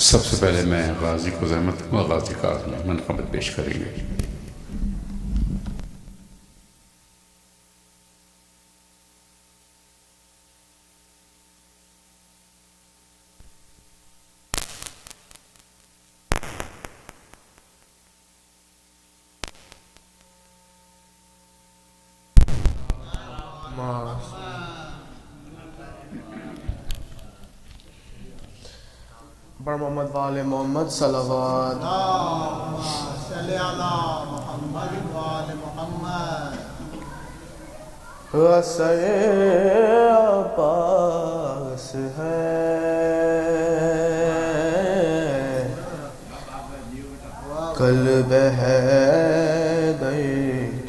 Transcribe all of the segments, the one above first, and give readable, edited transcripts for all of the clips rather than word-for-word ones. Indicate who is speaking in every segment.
Speaker 1: سب سے پہلے میں غازی کو زحمت دوں گا، غازی کا منقبت پیش کریں گے۔
Speaker 2: بر محمد وآل محمد صلوات۔
Speaker 3: صلی علی محمد وآل محمد۔
Speaker 2: غصۂ عباس ہے قلب حیدر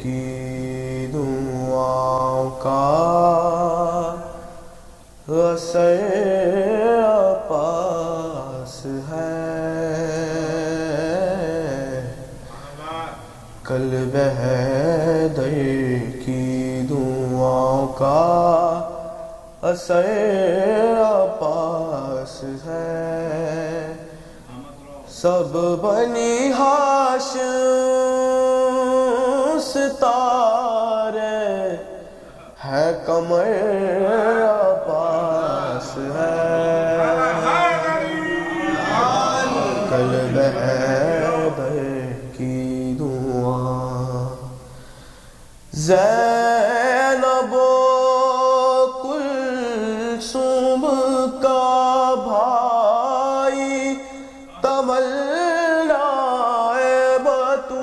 Speaker 2: کی دعاؤں کا، غصۂ عباس ہے قلب حیدر کی دعاؤں کا، غصۂ عباس ہے۔ سب بنی ہاشم ستارے ہے قمر عباس ہے قلب حیدر کی دعا۔ زینب و کلثوم کا بھائی تمنا بطول،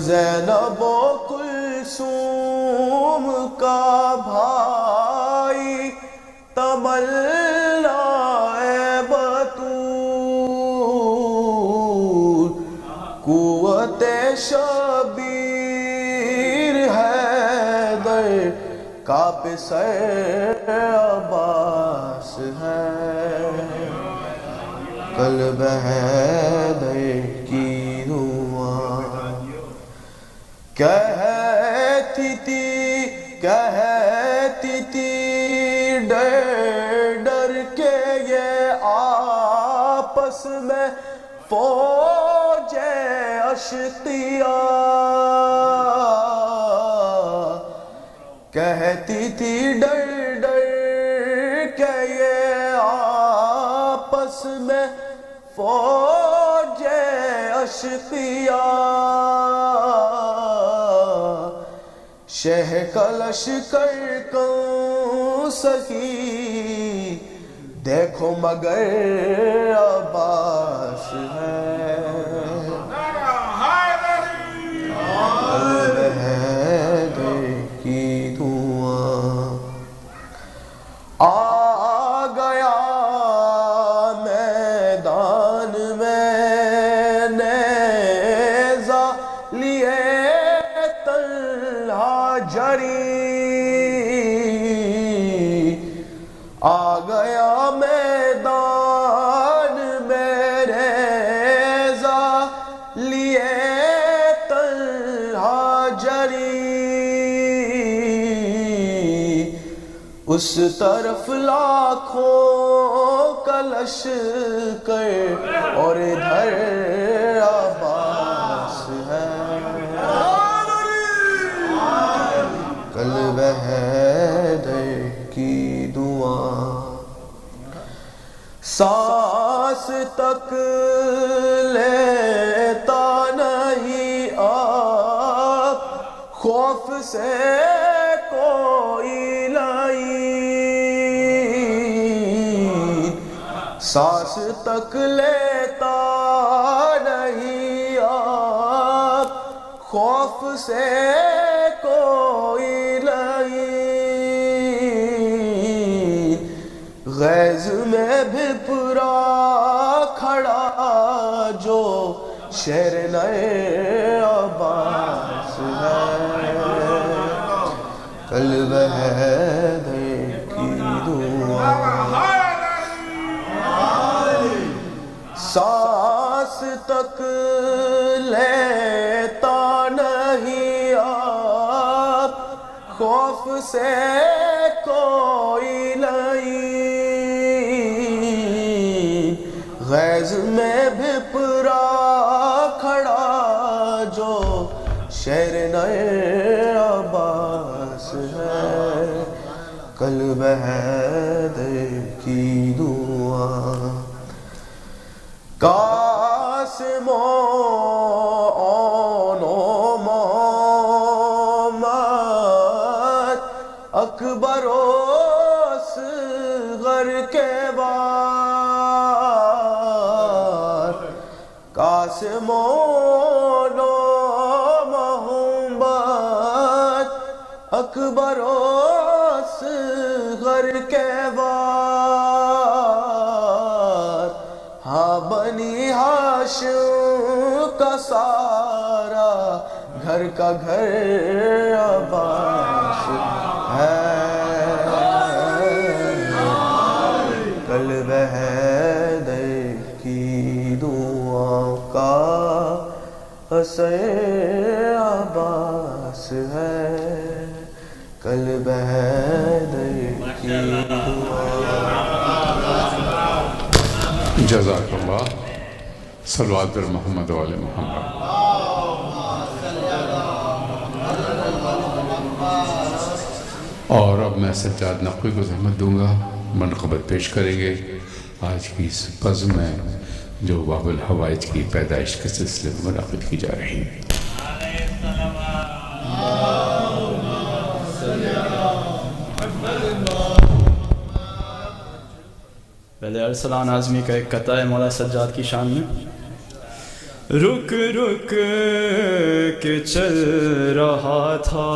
Speaker 2: زینب و کلثوم کا بھائی تمنا بطول، قوت شبیر حیدر کا پسر عباس ہے قلب حیدر کی دعا۔ کہتی تھی ڈر ڈر کے یہ آپس میں فوج اشقیا، کہتی تھی ڈر ڈر کے یہ آپس میں فوج اشقیا، شہ کا لشکر کوں سکی دیکھو مگر عباس ہے قلب حیدر کی دعا۔ آ گیا میدان میں نیزہ لیے طلحہ جری، آ گیا میدان میں نیزہ لیے طلحہ جری، اس طرف لاکھوں کا لشکر اور ادھر عباس ہے قلب حیدر کی دعا۔ سانس تک لیتا نہیں اب خوف سے کوئی لعین، سانس تک لیتا نہیں اب خوف سے کوئی لعین، غیظ میں بھی پورا کھڑا جو شیر نئے عباس ہے قلب حیدر کی دعا۔ سانس تک لیتا نہیں اب خوف سے کوئی لعین، غیظ میں بھپرا کھڑا جو شہر نئے عباس ہے قلب حیدر کی دعا قاسم و محمد اکبر و اصغر کے بار قاسم و محمد اکبر و اصغر کے بار ہاں بنی ہاشم کا سارا گھر کا گھر عباس ہے قلب حیدر کی دعاؤں کا اثر عباس ہے قلب حیدر کی دعاؤں
Speaker 1: جزاک اللہ صلوات پر محمد و آل محمد اور اب میں سجاد نقوی کو زحمت دوں گا منقبت پیش کریں گے آج کی اس بزم میں جو باب الحوائج کی پیدائش کے سلسلے میں منعقد کی جا رہی ہے
Speaker 4: پہلے ارسلان اعظمی کا ایک قطعہ ہے مولا سجاد کی شان میں رک رک کے چل رہا تھا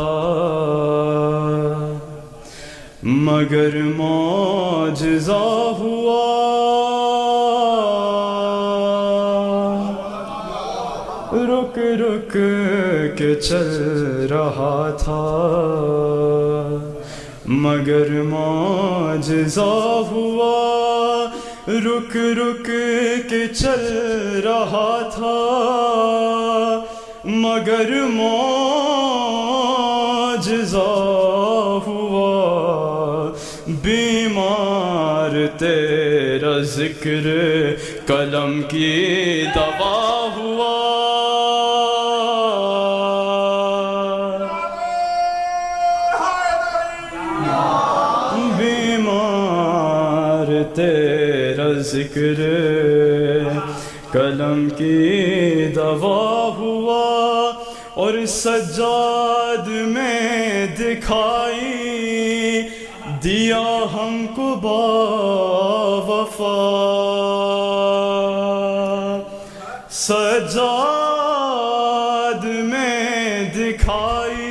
Speaker 4: مگر معجزہ ہوا رک رک کے چل رہا تھا مگر معجزہ ہوا رک رک کے چل رہا تھا مگر معجزہ ہوا بیمار تیرا ذکر قلم کی دوا ہوا بیمار تیرا ذکر قلم کی دوا ہوا اور سجاد میں دکھائی دیا ہم کو باوفا سجاد میں دکھائی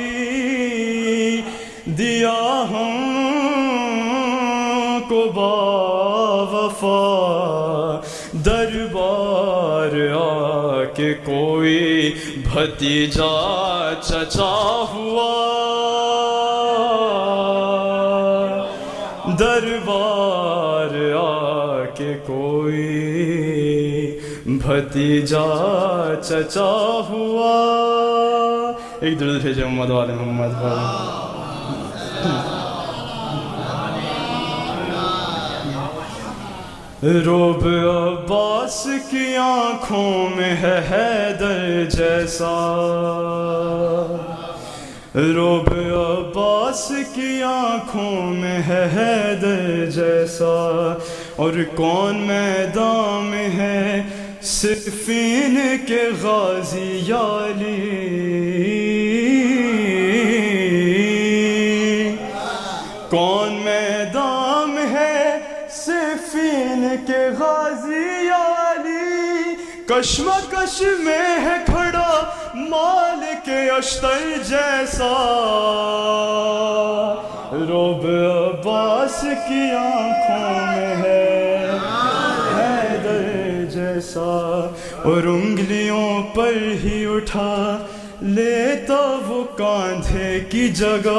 Speaker 4: دیا ہم کو باوفا دربار آ کے کوئی بھتیجا چچا ہوا دربار آ کے کوئی بھتیجا چچا ہوا ایک درود بھیجے محمد والے محمد روب عباس کی آنکھوں میں ہے حیدر جیسا روب عباس کی آنکھوں میں ہے حیدر جیسا اور کون میدان میں ہے صفین کے غازی علی کون میدان میں ہے صفین کے غازی علی کشمکش میں ہے کھڑا مالک اشتر جیسا روب عباس کی آنکھوں میں ہے حیدر جیسا اور انگلیوں پر ہی اٹھا لیتا وہ کاندھے کی جگہ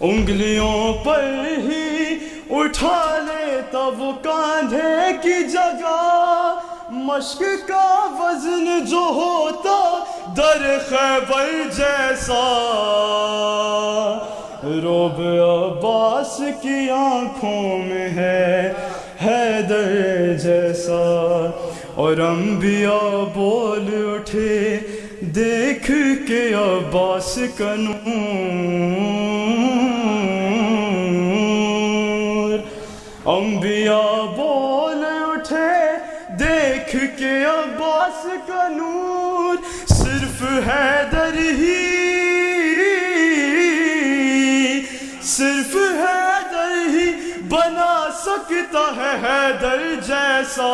Speaker 4: انگلیوں پر ہی اٹھا لیتا وہ کاندھے کی جگہ مشق کا وزن جو ہوتا در خیبر جیسا روب عباس کی آنکھوں میں ہے حیدر جیسا، اور انبیاء بول اٹھے دیکھ کے عباس کا نور، انبیاء بول اٹھے دیکھ کے عباس کا نور، صرف حیدر ہی، صرف حیدر ہی بنا سکتا ہے حیدر جیسا۔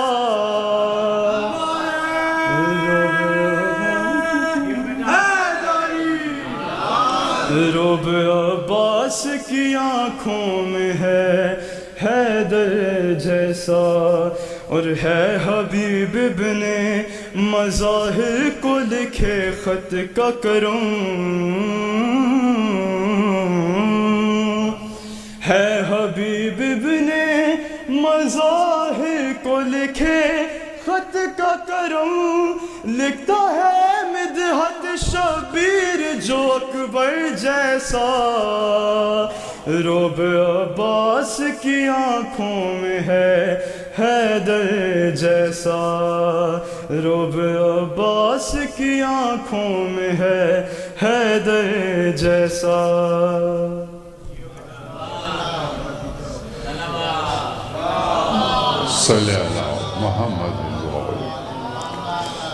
Speaker 4: روب عباس کی آنکھوں میں ہے حیدر جیسا، اور ہے حبیب ابن مظاہر کو لکھے خط کا کرم، ہے حبیب ابن مظاہر کو لکھے خط کا کرم، لکھتا ہے مدحت شبیر جو اکبر جیسا، روب عباس کی آنکھوں میں ہے حیدر جیسا، روب عباس کی آنکھوں میں ہے حیدر جیسا۔
Speaker 1: صلی اللہ محمد۔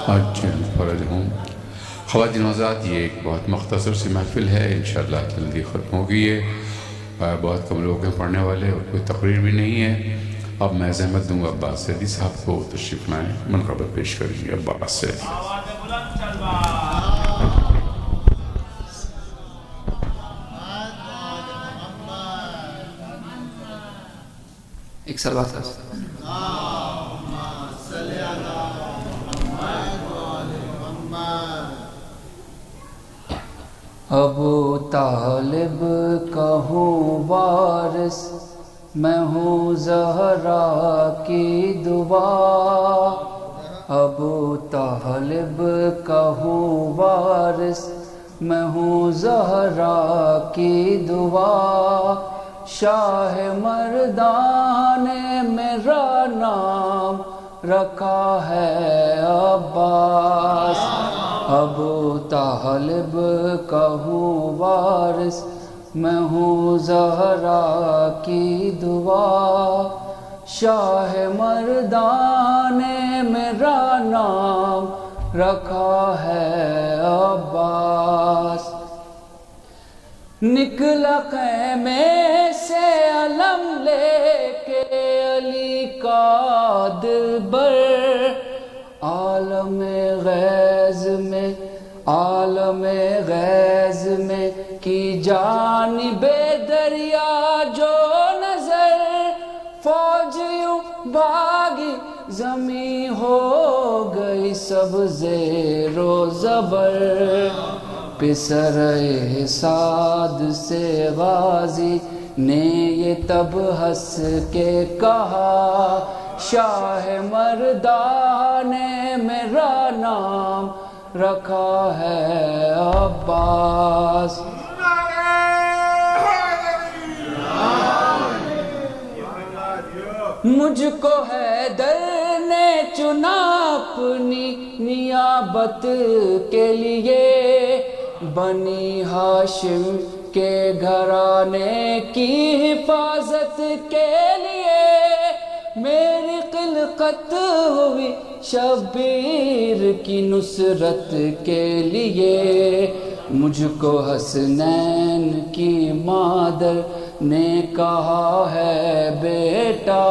Speaker 1: آج فرض ہوں خواتین حضرات، یہ ایک بہت مختصر سی محفل ہے، انشاءاللہ جلدی ختم ہوگی ہے، بہت کم لوگ ہیں پڑھنے والے اور کوئی تقریر بھی نہیں ہے۔ اب میں زحمت دوں گا عباس سیدی صاحب کو تشریف لائیں، منقبت پیش کریں گے عباس سیدی۔
Speaker 5: ایک سلوات کا ابو طالب کہوں وارث میں ہوں زہرا کی دعا، ابو طالب کہوں وارث میں ہوں زہرا کی دعا، شاہ مردان نے میرا نام رکھا ہے عباس، ابو طالب کہوں وارث میں ہوں زہرا کی دعا، شاہ مردان نے میرا نام رکھا ہے عباس، نکلا خیمے سے علم لے کے علی کا دلبر، عالم غیظ میں، عالم غیظ میں کی جانب دریا جو نظر، فوج یوں بھاگی زمیں ہو گئی سب زیر و زبر، پسر سعد سے غازی نے یہ تب ہنس کے کہا، شاہ مردان نے میرا نام رکھا ہے عباس، مجھ کو حیدر نے چنا اپنی نیابت کے لیے، بنی ہاشم کے گھرانے کی حفاظت کے لیے، میری خلقت ہوئی شبیر کی نصرت کے لیے، مجھ کو حسنین کی مادر نے کہا ہے بیٹا،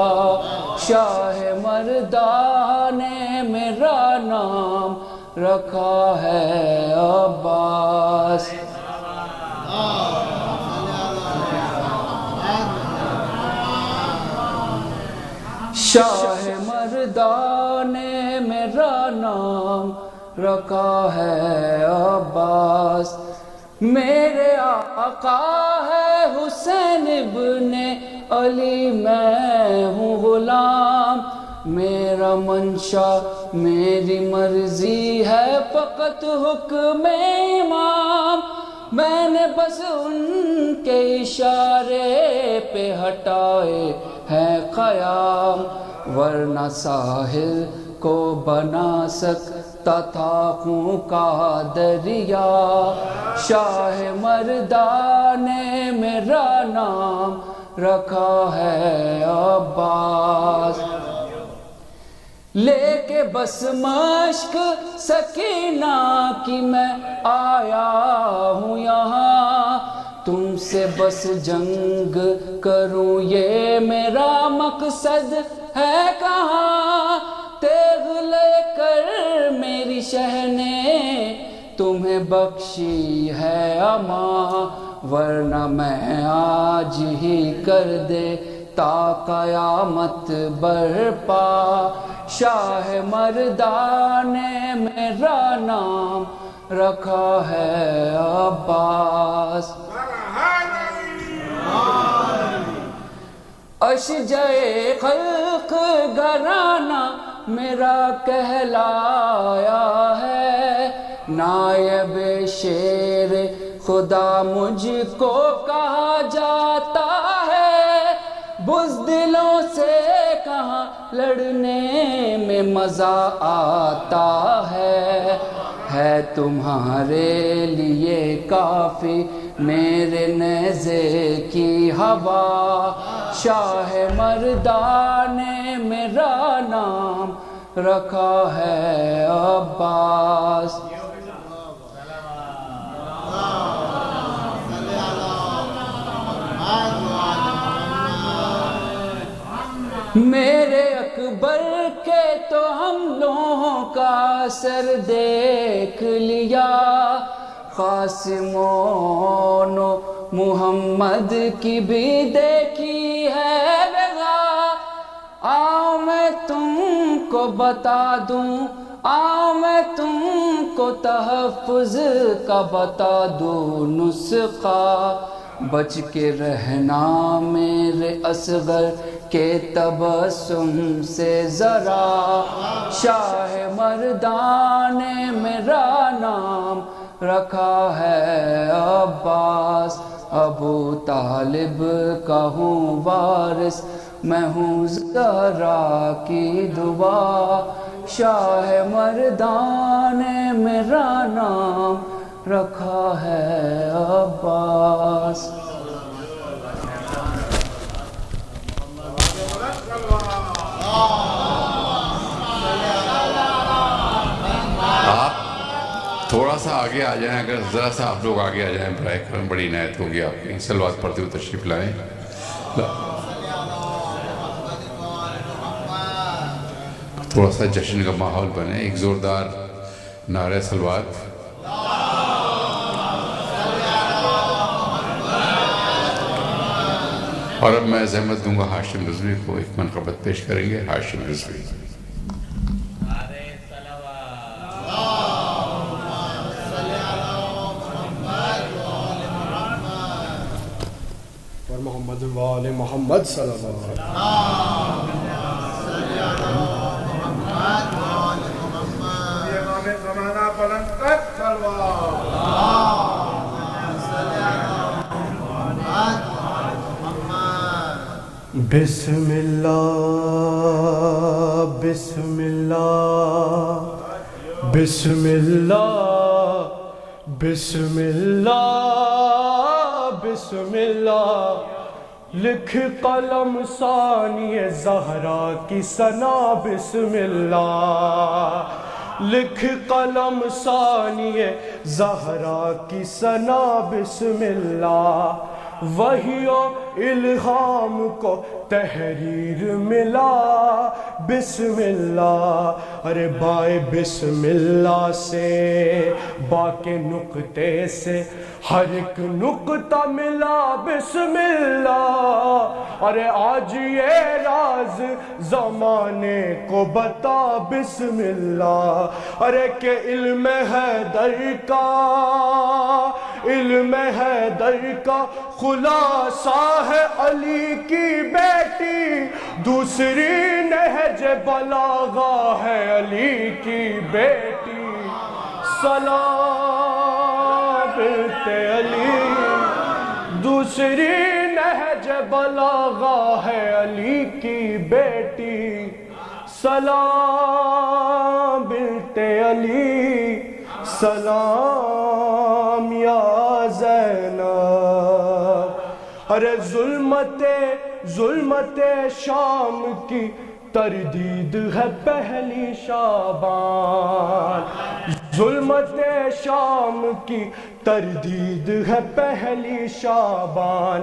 Speaker 5: شاہ مردان نے میرا نام رکھا ہے عباس، شاہ مردان نے میرا نام رکھا ہے عباس، میرے آقا ہے حسین ابن علی، میں ہوں غلام، میرا منشا میری مرضی ہے فقط حکم امام، میں نے بس ان کے اشارے پہ ہٹائے ہیں قیام، ورنہ ساحل کو بنا سکتا تھا خون کا دریا۔ شاہ مردان نے میرا نام رکھا ہے عباس، لے کے بس مشق سکینہ کی میں آیا ہوں یہاں، تم سے بس جنگ کروں یہ میرا مقصد ہے کہاں۔ تیغ لے کر میری شہ نے تمہیں بخشی ہے اما، ورنہ میں آج ہی کر دے تا قیامت برپا۔ شاہ مردان نے میرا نام رکھا ہے عباس، اشجع خلق گھرانہ میرا کہلایا ہے، نائب شیر خدا مجھ کو کہا جاتا ہے۔ بزدلوں سے کہاں لڑنے میں مزہ آتا ہے تمہارے لیے کافی میرے نیزے کی ہوا۔ شاہ مردان نے میرا نام رکھا ہے عباس، میرے اکبر کے تو حملوں کا اثر دیکھ لیا، قاسمون و محمد کی بھی دیکھی ہے بغا۔ آؤ میں تم کو بتا دوں، آؤ میں تم کو تحفظ کا بتا دوں نسخہ، بچ کے رہنا میرے اصغر کے تبسم سے ذرا۔ شاہ مردان نے میرا نام رکھا ہے عباس، ابو طالب کا ہوں وارث، میں ہوں زہرا کی دعا۔ شاہ مردان نے میرا نام رکھا ہے عباس۔
Speaker 1: آپ تھوڑا سا آگے آ جائیں، اگر ذرا سا آپ لوگ آگے آ جائیں برائے کرم، بڑی عنایت ہوگی آپ کی۔ صلوات پڑھتے ہوئے تشریف لائیں۔ تھوڑا سا جشن کا ماحول بنے، ایک زوردار نعرہ صلوات۔ اور اب میں زحمت دوں گا ہاشم رضوی کو، ایک منقبت پیش کریں گے ہاشم رضوی۔
Speaker 6: اور محمد وآل محمد صلی اللہ علیہ وسلم۔ بسم اللہ بسم اللہ بسم اللہ بسم اللہ بسم اللہ، لکھ قلم ثانی زہرا کی ثنا بسم اللہ، لکھ قلم ثانی زہرا کی ثنا بسم اللہ، وحی و الہام کو تحریر ملا بسم اللہ، ارے بائے بسم اللہ سے با کے نقطے سے ہر ایک نقطہ ملا بسم اللہ، ارے آج یہ راز زمانے کو بتا بسم اللہ، ارے کہ علم حیدر کا، علم حیدر کا خلاصہ ہے علی کی بیٹی، دوسری نہج بلاغہ ہے علی کی بیٹی، سلام بنت علی، دوسری نہج بلاغہ ہے علی کی بیٹی، سلام بنت علی، سلام یا زینب۔ ارے ظلمت شام کی تردید ہے پہلی شعبان، ظلمت شام کی تردید ہے پہلی شعبان،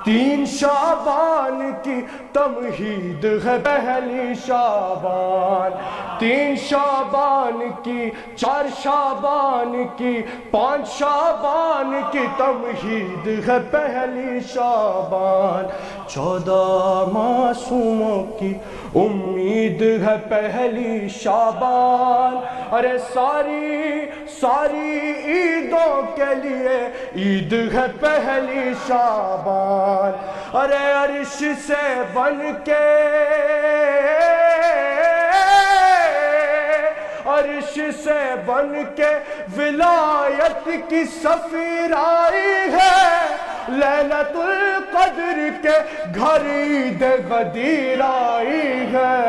Speaker 6: 3 شعبان کی تمہید ہے پہلی شعبان، 3 شعبان کی، 4 شعبان کی، 5 شعبان کی تمہید ہے پہلی شعبان، 14 معصوموں کی امید ہے پہلی شعبان۔ ارے ساری عیدوں کے لیے عید ہے پہلی شعبان، ارے عرش سے بن کے ولایت کی سفیر آئی ہے، لیلۃ القدر کے گھر عید غدیر آئی ہے،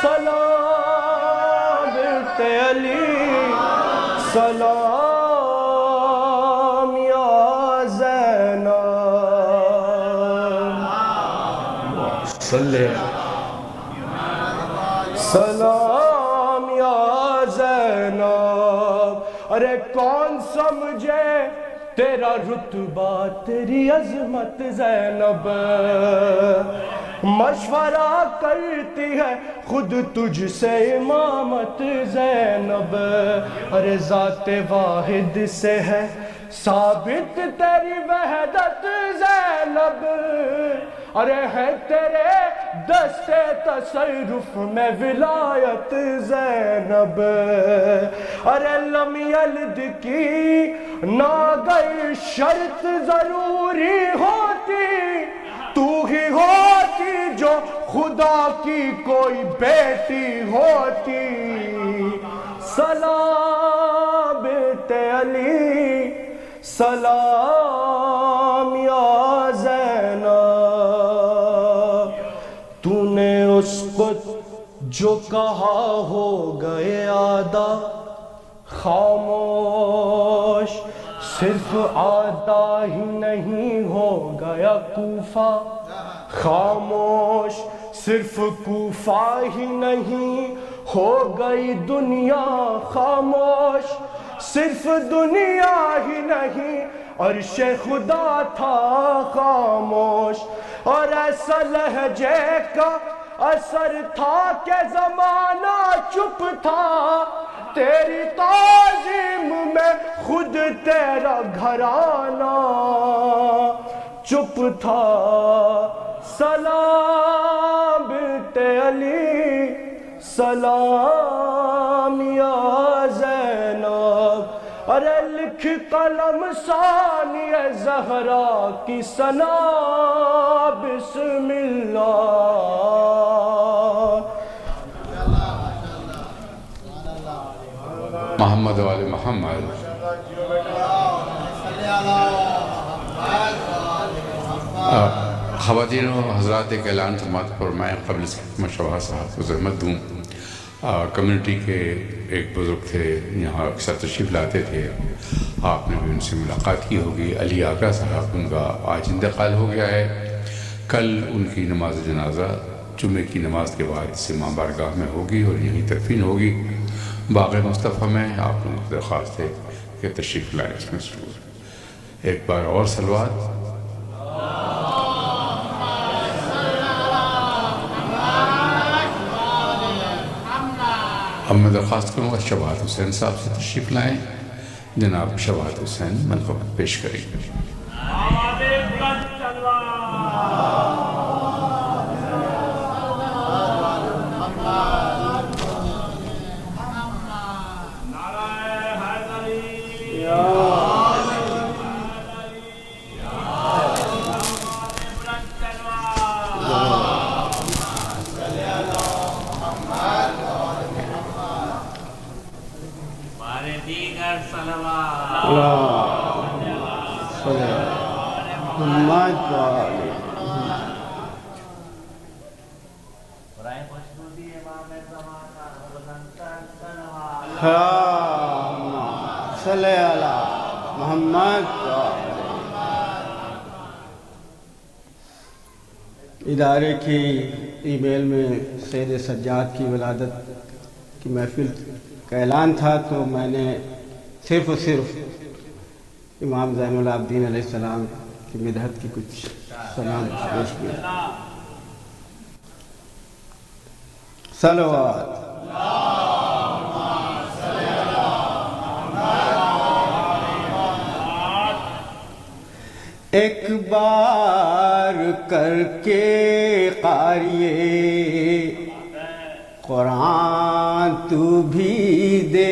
Speaker 6: سلام بنت علی، سلام یا زینب، سلام یا زینب۔ ارے کون سمجھے تیرا رتبہ تیری عظمت زینب، مشورہ کرتی ہے خود تجھ سے امامت زینب، ارے ذات واحد سے ہے ثابت تیری وحدت زینب، ارے ہے تیرے دست تصرف میں ولایت زینب، ارے لم یلد کی ناگئی شرط ضروری ہوتی، تو ہی ہوتی جو خدا کی کوئی بیٹی ہوتی، سلام بنت علی، سلام یا زینب۔ تو نے اسقط جو کہا ہو گئے آدھا، خاموش صرف آدھا ہی نہیں ہو گیا کوفہ، خاموش صرف کوفہ ہی نہیں ہو گئی دنیا، خاموش صرف دنیا ہی نہیں عرش خدا تھا خاموش، اور ایسا لہجے کا اثر تھا کہ زمانہ چپ تھا، تیری تعظیم میں خود تیرا گھرانہ چپ تھا، سلام بنت علی، سلام یا زینب۔ ارے لکھ قلم ثانی زہرا کی ثنا، بسم اللہ۔
Speaker 1: محمد وآل محمد۔ خواتین و حضرات ایک اعلان سماعت پر میں قبل اس مشورہ صاحب کو زحمت دوں، کمیونٹی کے ایک بزرگ تھے یہاں اکثر تشریف لاتے تھے، آپ نے بھی ان سے ملاقات کی ہوگی، علی آقا صاحب، ان کا آج انتقال ہو گیا ہے، کل ان کی نماز جنازہ جمعے کی نماز کے بعد سما بارگاہ میں ہوگی اور یہیں تدفین ہوگی، باغ مصطفیٰ میں۔ آپ لوگوں کو درخواست ہے کہ تشریف لائیں اس میں ضرور۔ ایک بار اور صلوات۔ اب میں درخواست کروں گا شباہت حسین صاحب سے تشریف لائیں، جناب شباہت حسین منقبت پیش کریں گے۔
Speaker 3: دیگر صلوات
Speaker 6: محمد والے صلی اللہ محمد ادارے کی ای میل میں سید سجاد کی ولادت کی محفل کا اعلان تھا، تو میں نے صرف اور صرف امام زین العابدین علیہ السلام کی مدحت کی کچھ سلام پیش کیا۔ صلوات ایک بار کر کے قاریے قرآن تو بھی دیکھ،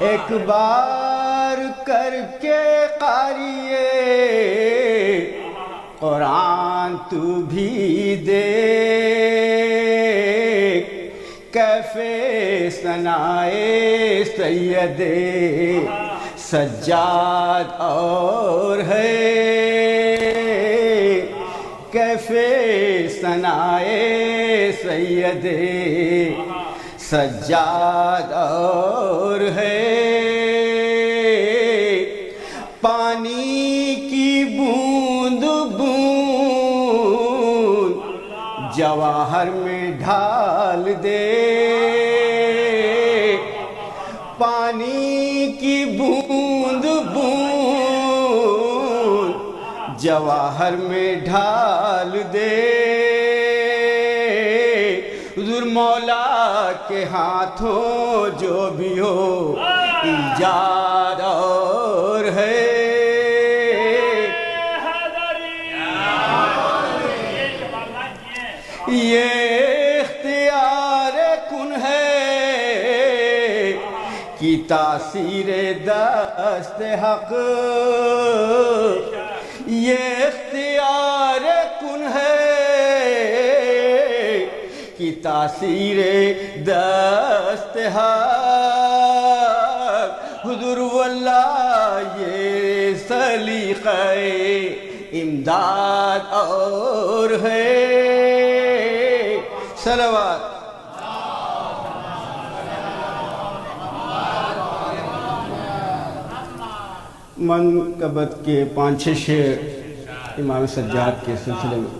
Speaker 6: ایک بار کر کے قاریے قرآن تو بھی دیکھ، کیف ثنائے سید سجاد اور ہے، کیف ثنائے سید سجاد اور ہے، پانی کی بوند بوند جواہر میں ڈھال دے، پانی کی بوند بوند جواہر میں ڈھال دے، حضور مولا کے ہاتھوں جو بھی ہو ایجاد اور ہے، یہ اختیار کن ہے کی تاثیر دست حق، یہ اختیار کن ہے کی تاثیر دست حق، حضور واللہ یہ سلیقہ امداد اور ہے، صلوات منقبت کے 5-6 شعر امام سجاد کے سلسلے میں۔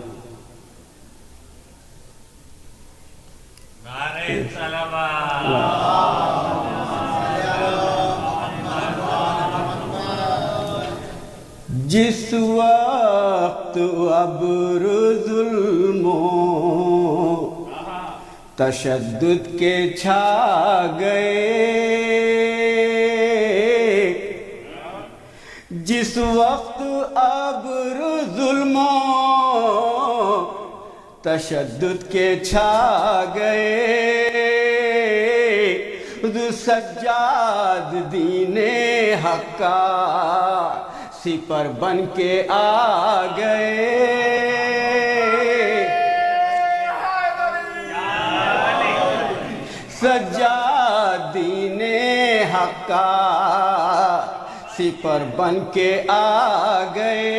Speaker 6: جس وقت ابر ظلم و تشدد کے چھا گئے، جس وقت ابر ظلم و تشدد کے چھا گئے، حضور سجاد دین حق کا سپر بن کے آ گئے، سجاد دین حق کا سپر بن کے آ گئے،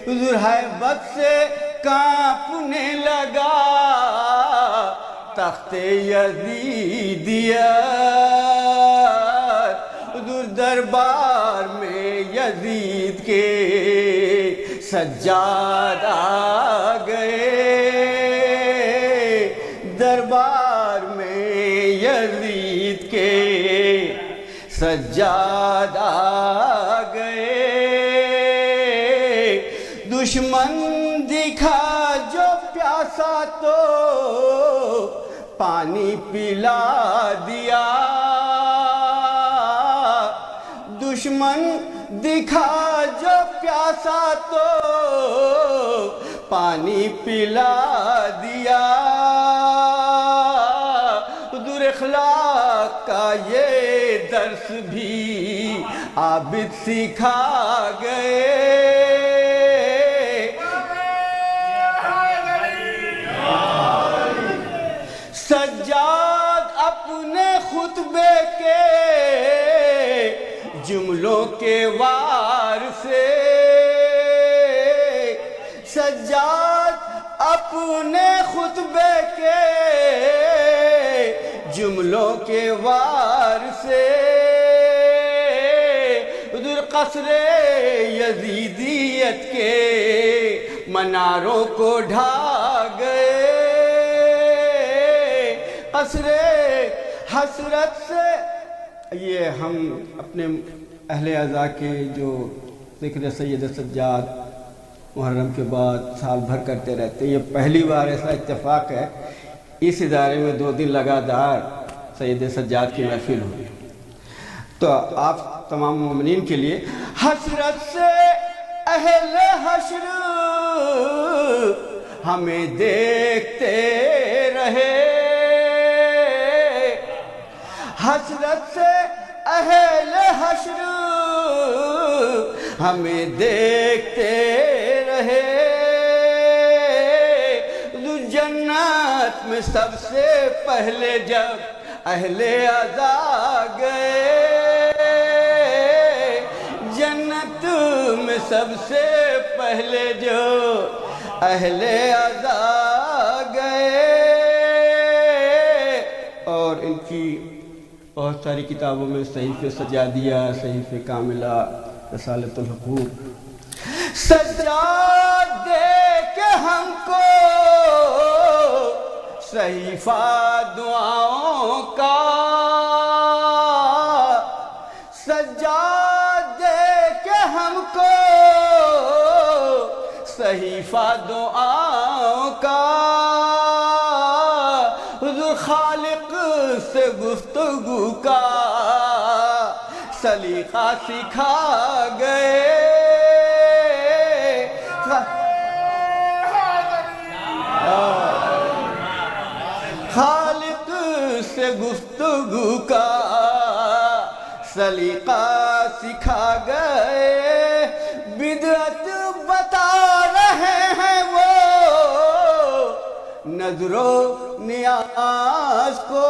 Speaker 6: حضور ہیبت سے کانپنے لگا تخت یزیدیت، حضور دربار میں یزید کے سجاد آ گئے، دربار میں یزید کے سجاد آ گئے، دشمن دکھا جو پیاسا تو پانی پلا دیا، دشمن دکھا جو پیاسا تو پانی پلا دیا، حضور اخلاق کا یہ درس بھی عابد سکھا گئے، سجاد سجاد اپنے خطبے کے جملوں کے وار سے، سجاد اپنے خطبے کے جملوں کے وار سے ادھر قصر یزیدیت کے مناروں کو ڈھا گئے، قصر حسرت سے۔ یہ ہم اپنے اہل اعزاء کے جو ذکر سید سجاد محرم کے بعد سال بھر کرتے رہتے ہیں، یہ پہلی بار ایسا اتفاق ہے اس ادارے میں 2 دن لگاتار سید سجاد کی محفل ہوئی۔ تو آپ تمام مومنین کے لیے حسرت سے اہل حشر ہمیں دیکھتے رہے، حسرت سے اہل حشر ہمیں دیکھتے رہے، جنت میں سب سے پہلے جب اہل عزا گئے، جنت میں سب سے پہلے جو اہل عزا گئے، اور ان کی بہت ساری کتابوں میں صحیفہ سجادیہ، صحیفہ کاملہ، رسالۃ الحقوق، سجاد دے کے ہم کو صحیفہ دعاؤں کا، سجاد دے کے ہم کو صحیفہ دعاؤں کا، حضور خالق سے گفتگو کا سلیقہ سکھا گئے، خالق سے گفتگو کا سلیقہ سکھا گئے، بدعت بتا رہے ہیں وہ نظر و نیاز کو،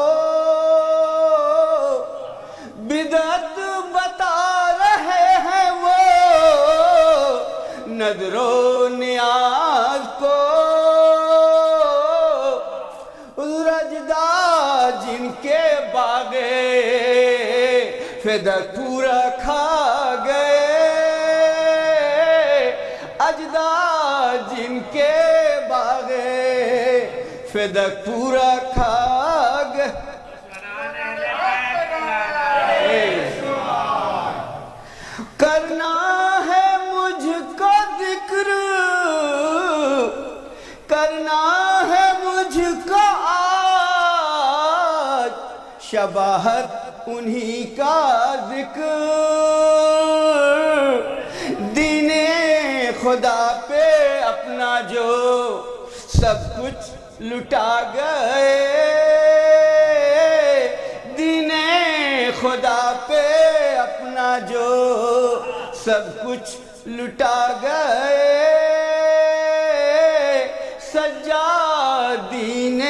Speaker 6: بدعت بتا رہے ہیں وہ نظر و نیاز کو، جن کے باغے فدق پورا کھا گئے، اجداد جن کے باغے فدق پورا کھا گئے، کرنا ہے مجھ کو ذکر، کرنا ہے مجھ کو شباہت انہی کا ذکر، دین خدا پہ اپنا جو سب کچھ لٹا گئے، دین خدا پہ اپنا جو سب کچھ لٹا گئے، سجاد دین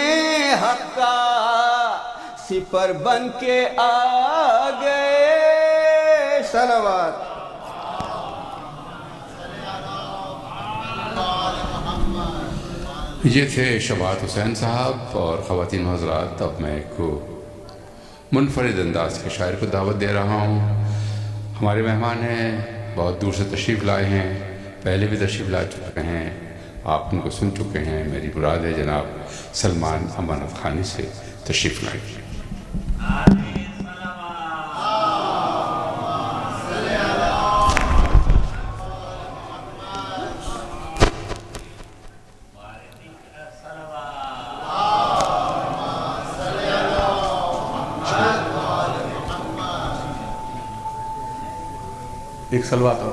Speaker 6: حق کا سپر بن کے آ گئے، صلوات۔
Speaker 1: یہ تھے شبات حسین صاحب اور خواتین حضرات۔ اب میں ایک منفرد انداز کے شاعر کو دعوت دے رہا ہوں۔ ہمارے مہمان ہیں، بہت دور سے تشریف لائے ہیں، پہلے بھی تشریف لا چکے ہیں، آپ ان کو سن چکے ہیں۔ میری مراد ہے جناب سلمان امانت خانی سے تشریف لائے۔
Speaker 2: ایک صلوات ہو۔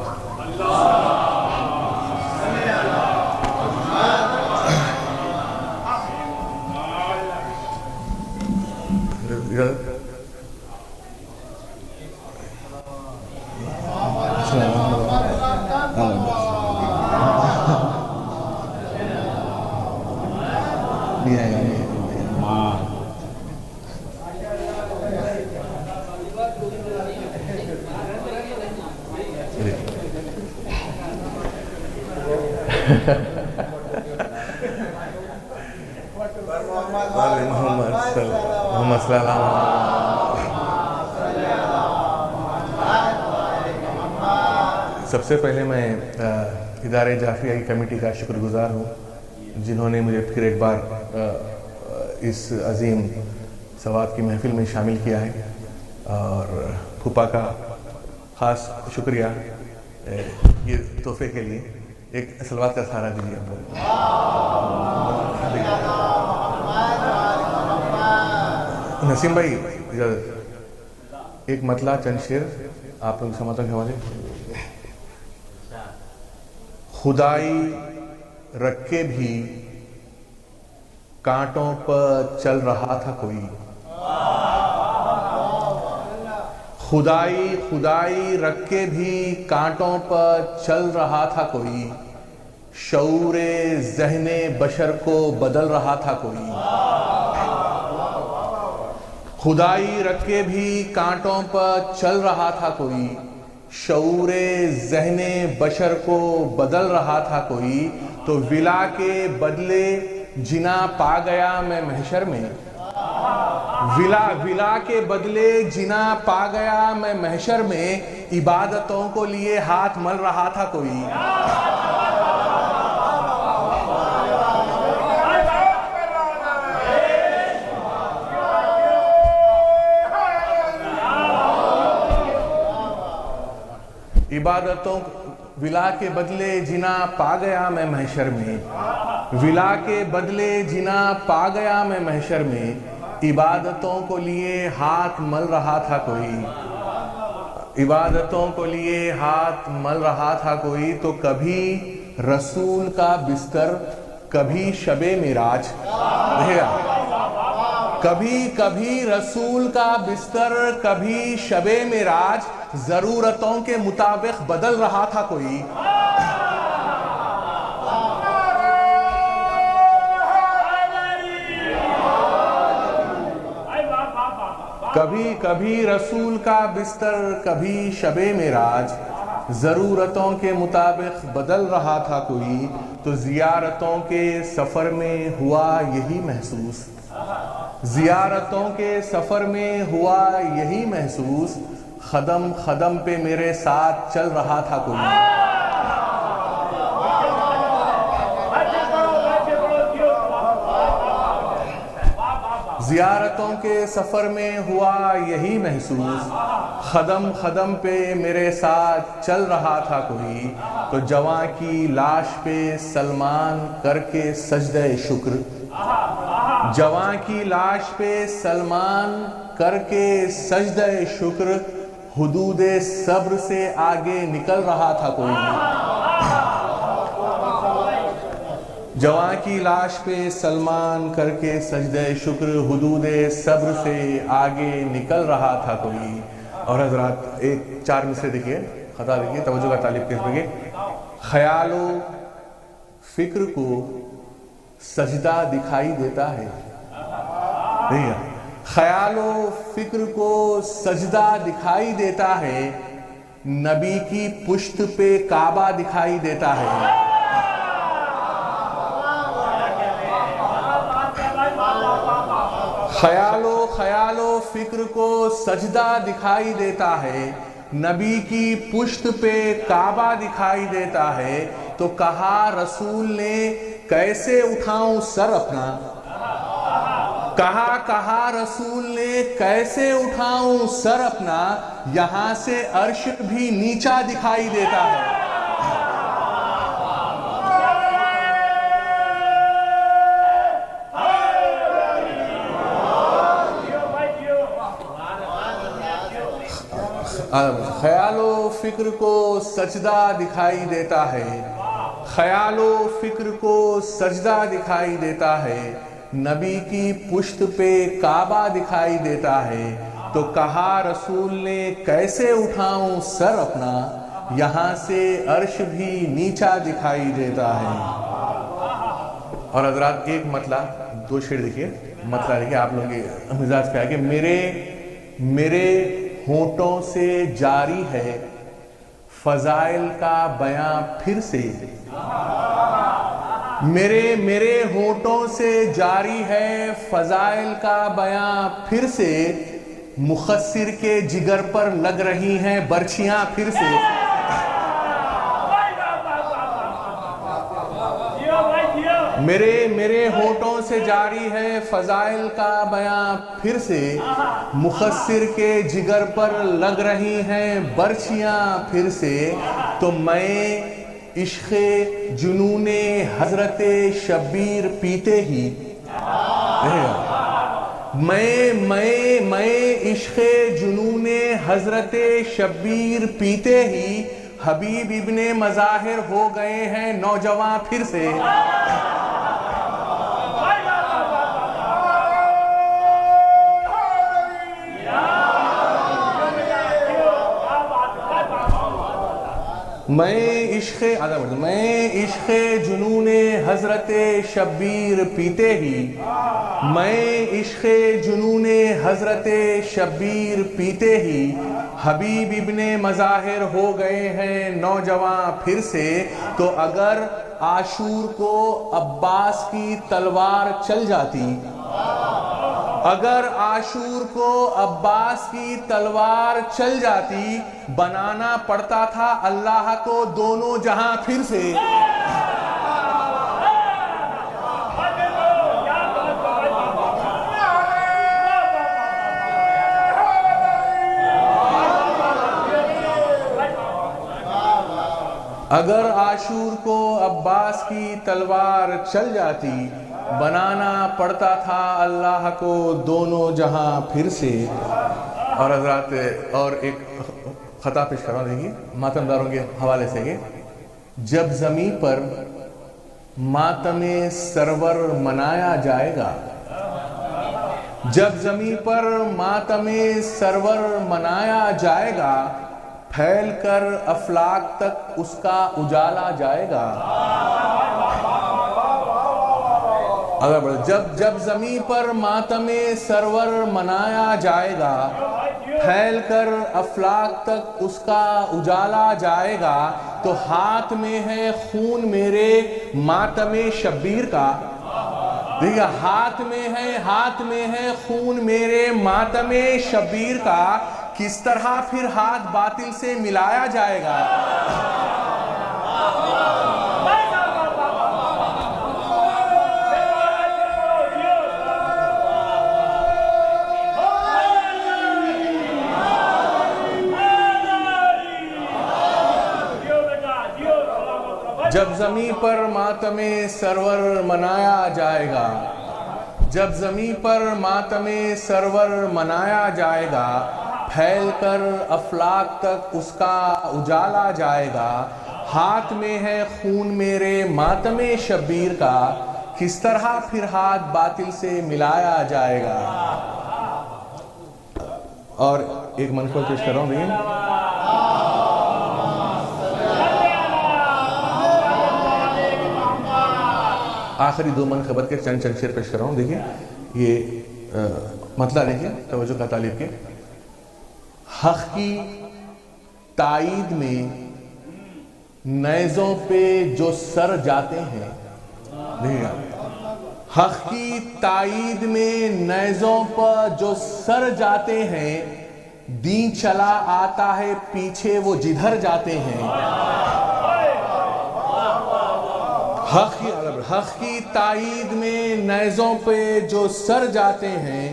Speaker 2: محمد صلی اللہ علیہ وسلم. سب سے پہلے میں ادارے جعفریہ کی کمیٹی کا شکر گزار ہوں جنہوں نے مجھے پھر ایک بار اس عظیم سوات کی محفل میں شامل کیا ہے، اور پھوپا کا خاص شکریہ یہ تحفے کے لیے. ایک صلوات کا سہارا دیجیے آپ لوگ. نسیم بھائی ایک مطلع چند شعر آپ لوگ سماعتوں کے حوالے. خدائی رکھے بھی کانٹوں پر چل رہا تھا کوئی، خدائی رکھے بھی کانٹوں پر چل رہا تھا کوئی، شعور ذہن بشر کو بدل رہا تھا کوئی. خدائی رکھے بھی کانٹوں پر چل رہا تھا کوئی، شعور ذہن بشر کو بدل رہا تھا کوئی. تو ولا کے بدلے جنا پا گیا میں محشر میں، ولا کے بدلے جنا پا گیا میں محشر میں، عبادتوں کو لیے ہاتھ مل رہا تھا کوئی. عبادتوں ولا کے بدلے جنا پا گیا میں محشر میں، ولا کے بدلے جنا پا گیا میں محشر میں، عبادتوں کو لیے ہاتھ مل رہا تھا کوئی، عبادتوں کو لیے ہاتھ مل رہا تھا کوئی. تو کبھی رسول کا بستر کبھی شب معراج، کبھی رسول کا بستر کبھی شب معراج، ضرورتوں کے مطابق بدل رہا تھا کوئی. کبھی رسول کا بستر کبھی شب معراج، ضرورتوں کے مطابق بدل رہا تھا کوئی. تو زیارتوں کے سفر میں ہوا یہی محسوس، زیارتوں کے سفر میں ہوا یہی محسوس، قدم قدم پہ میرے ساتھ چل رہا تھا کوئی. زیارتوں کے سفر میں ہوا یہی محسوس، قدم قدم پہ میرے ساتھ چل رہا تھا کوئی. تو جواں کی لاش پہ سلمان کر کے سجدہ شکر، جواں کی لاش پہ سلمان کر کے سجدہ شکر، حدود صبر سے آگے نکل رہا تھا کوئی. جواں کی لاش پہ سلمان کر کے سجدہ شکر، حدود صبر سے آگے نکل رہا تھا کوئی. اور حضرات ایک 4 مصرے دیکھیے، خطا دیکھیے، توجہ کا طالب کس پہ. خیال و فکر کو سجدہ دکھائی دیتا ہے، خیال و فکر کو سجدہ دکھائی دیتا ہے، نبی کی پشت پہ کعبہ دکھائی دیتا ہے. خیال و فکر کو سجدہ دکھائی دیتا ہے، نبی کی پشت پہ کعبہ دکھائی دیتا ہے. تو کہا رسول نے کیسے اٹھاؤں سر اپنا، کہا رسول نے کیسے اٹھاؤں سر اپنا، یہاں سے عرش بھی نیچا دکھائی دیتا ہے. خیال و فکر کو سجدہ دکھائی دیتا ہے، خیال و فکر کو سجدہ دکھائی دیتا ہے، نبی کی پشت پہ کعبہ دکھائی دیتا ہے. تو کہا رسول نے کیسے اٹھاؤں سر اپنا، یہاں سے عرش بھی نیچا دکھائی دیتا ہے. اور حضرات ایک مطلع 2 شعر دیکھیے، مطلع دیکھیے آپ لوگوں کے مزاج پہ آگے. میرے ہونٹوں سے جاری ہے فضائل کا بیان پھر سے، میرے ہونٹوں سے جاری ہے فضائل کا بیاں پھر سے، مخصر کے جگر پر لگ رہی ہیں برچھیاں پھر سے۔ میرے ہونٹوں سے جاری ہے فضائل کا بیاں پھر سے، مخصر کے جگر پر لگ رہی ہیں برچھیاں پھر سے، تو میں عشق جنون حضرت شبیر پیتے ہی، میں عشق جنون حضرت شبیر پیتے ہی، حبیب ابن مظاہر ہو گئے ہیں نوجوان پھر سے۔ میں عشق جنون حضرت شبیر پیتے ہی، میں عشق جنون حضرت شبیر پیتے ہی، حبیب ابن مظاہر ہو گئے ہیں نوجوان پھر سے۔ تو اگر عاشور کو عباس کی تلوار چل جاتی، اگر عاشور کو عباس کی تلوار چل جاتی، بنانا پڑتا تھا اللہ کو دونوں جہاں پھر سے۔ اگر عاشور کو عباس کی تلوار چل جاتی، بنانا پڑتا تھا اللہ کو دونوں جہاں پھر سے۔ اور حضرات اور ایک خطا پیش کروا دیں گے ماتمداروں کے حوالے سے کہ جب زمین پر ماتم سرور منایا جائے گا، جب زمین پر ماتم سرور منایا جائے گا، پھیل کر افلاک تک اس کا اجالا جائے گا۔ جب زمین پر ماتم سرور منایا جائے گا، پھیل کر افلاک تک اس کا اجالا جائے گا، تو ہاتھ میں ہے خون میرے ماتم شبیر کا، دیکھا ہاتھ میں ہے خون میرے ماتم شبیر کا، کس طرح پھر ہاتھ باطل سے ملایا جائے گا۔ جب زمین پر ماتم سرور منایا جائے گا، جب زمین پر ماتم سرور منایا جائے گا، پھیل کر افلاک تک اس کا اجالا جائے گا، ہاتھ میں ہے خون میرے ماتم شبیر کا، کس طرح پھر ہاتھ باطل سے ملایا جائے گا۔ اور ایک منقول پیش کر رہا ہوں دیکھیں، آخری دو منقبت کے چند شعر پیش کر رہا ہوں، دیکھیں یہ مطلع دیکھیں توجہ کا طالب کے۔ حق کی تائید میں نیزوں پہ جو سر جاتے ہیں، دیکھیں حق کی تائید میں نیزوں پر جو سر جاتے ہیں، دین چلا آتا ہے پیچھے وہ جدھر جاتے ہیں۔ حق کی تائید میں نیزوں پہ جو سر جاتے ہیں،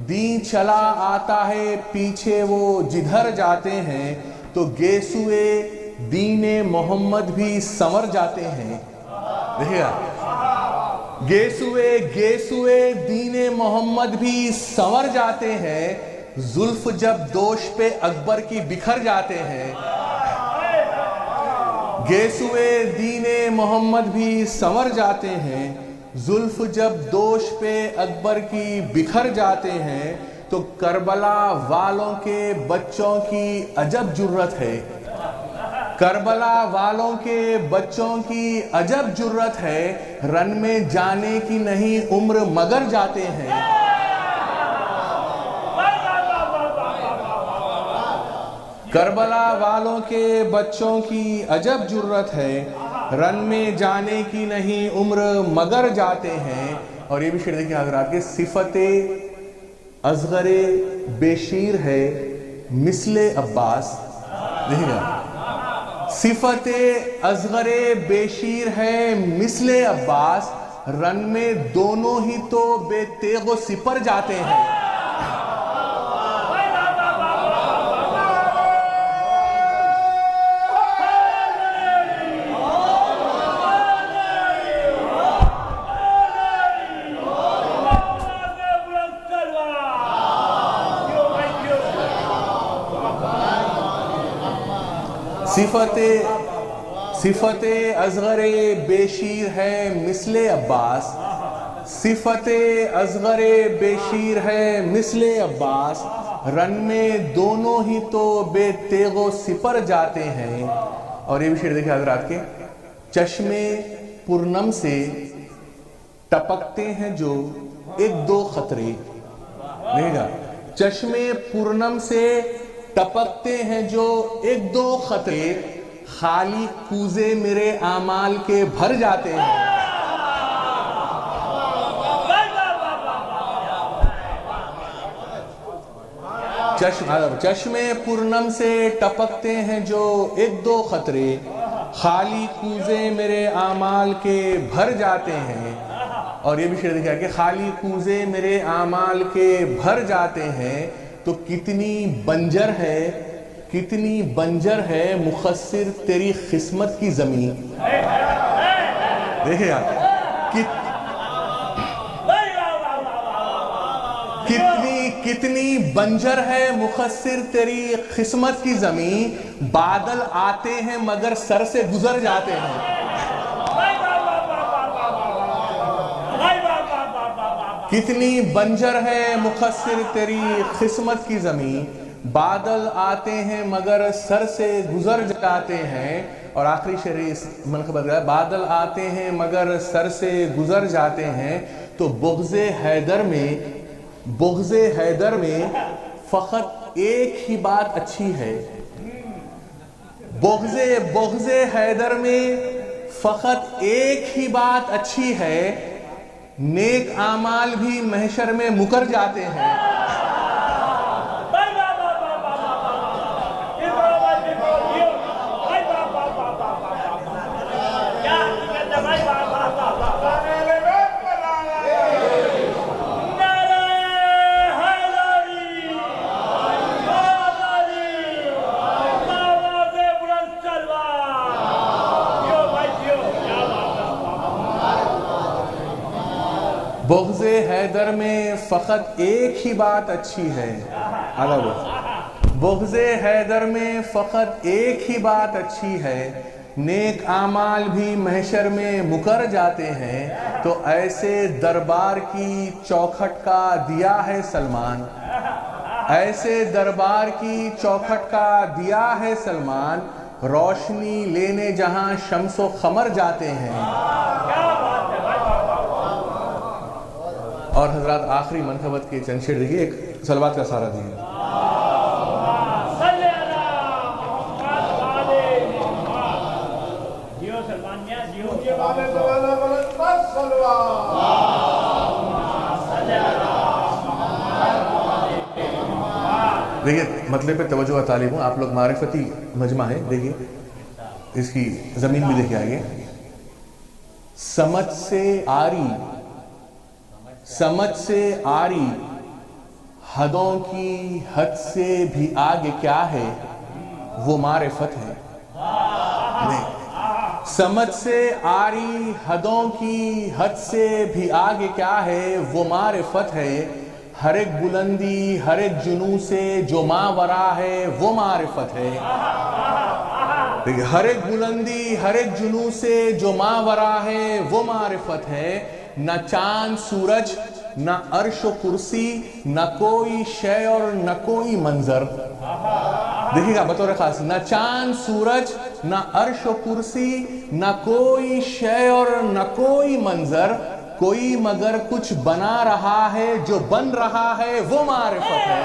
Speaker 2: دین چلا آتا ہے پیچھے وہ جدھر جاتے ہیں، تو گیسوئے دین محمد بھی سنور جاتے ہیں۔ دیکھئے گیسوئے دین محمد بھی سنور جاتے ہیں، زلف جب دوش پہ اکبر کی بکھر جاتے ہیں۔ گیسوئے دین محمد بھی سنور جاتے ہیں، زلف جب دوش پہ اکبر کی بکھر جاتے ہیں، تو کربلا والوں کے بچوں کی عجب جرت ہے، کربلا والوں کے بچوں کی عجب جرت ہے، رن میں جانے کی نہیں عمر مگر جاتے ہیں۔ کربلا والوں کے بچوں کی عجب جرت ہے، رن میں جانے کی نہیں عمر مگر جاتے ہیں. اور یہ بھی شعر دیکھیں حضرات کے صفت اصغر بیشیر ہے مثل عباس. دیکھیں گا صفت اصغر بیشیر ہے مثل عباس, رن میں دونوں ہی تو بے تیغ و سپر جاتے ہیں. صفت اصغر بیشیر ہے مثل عباس, صفت اصغر بیشیر ہے مثل عباس, رن میں دونوں ہی تو بے تیغ و سپر جاتے ہیں. اور یہ بھی شعر دیکھیں حضرات کے چشمے پورنم سے ٹپکتے ہیں جو ایک دو خطرے. دیکھیں گا چشمے پورنم سے ٹپکتے ہیں جو ایک دو خطرے, خالی کوزے میرے اعمال کے بھر جاتے ہیں. چشمے پورنم سے ٹپکتے ہیں جو ایک دو خطرے, خالی کوزے میرے اعمال کے بھر جاتے ہیں. اور یہ بھی شعر دیکھا کہ خالی کوزے میرے اعمال کے بھر جاتے ہیں, تو کتنی بنجر ہے مخصر تیری قسمت کی زمین. دیکھیں آپ کتنی بنجر ہے مخصر تیری قسمت کی زمین, بادل آتے ہیں مگر سر سے گزر جاتے ہیں. کتنی بنجر ہے مخصر تیری قسمت کی زمین, بادل آتے ہیں مگر سر سے گزر جاتے ہیں. اور آخری شعر اس منقبت ہے بادل آتے ہیں مگر سر سے گزر جاتے ہیں, تو بغض حیدر میں فقط ایک ہی بات اچھی ہے. بغض حیدر میں فقط ایک ہی بات اچھی ہے, نیک اعمال بھی محشر میں مکر جاتے ہیں. بغض حیدر میں فقط ایک ہی بات اچھی ہے. بغض حیدر میں فقط ایک ہی بات اچھی ہے, نیک اعمال بھی محشر میں مکر جاتے ہیں. تو ایسے دربار کی چوکھٹ کا دیا ہے سلمان, ایسے دربار کی چوکھٹ کا دیا ہے سلمان, روشنی لینے جہاں شمس و قمر جاتے ہیں. اور حضرات آخری منقبت کے چند شعر دیکھیے, ایک صلوات کا سہارا دیجیے. دیکھیے مطلب پہ توجہ کا طالب ہوں, آپ لوگ معرفتی مجمع ہے. دیکھیے اس کی زمین بھی دیکھیں آگے. سمجھ سے آری حدوں کی حد سے بھی آگے کیا ہے, وہ معرفت ہے. سمجھ سے آری حدوں کی حد سے بھی آگے کیا ہے, وہ معرفت ہے. ہر ایک بلندی ہر ایک جنوں سے جو ماورا ہے, وہ معرفت ہے. ہر ایک بلندی ہر ایک جنوں سے جو ماورا ہے, وہ معرفت ہے. نہ چاند سورج نہ عرش و کرسی, نہ کوئی شے اور نہ کوئی منظر. دیکھیے گا بطور خاص, نہ چاند سورج نہ عرش و کرسی, نہ کوئی شے اور نہ کوئی منظر, کوئی مگر کچھ بنا رہا ہے, جو بن رہا ہے وہ معرفت ہے.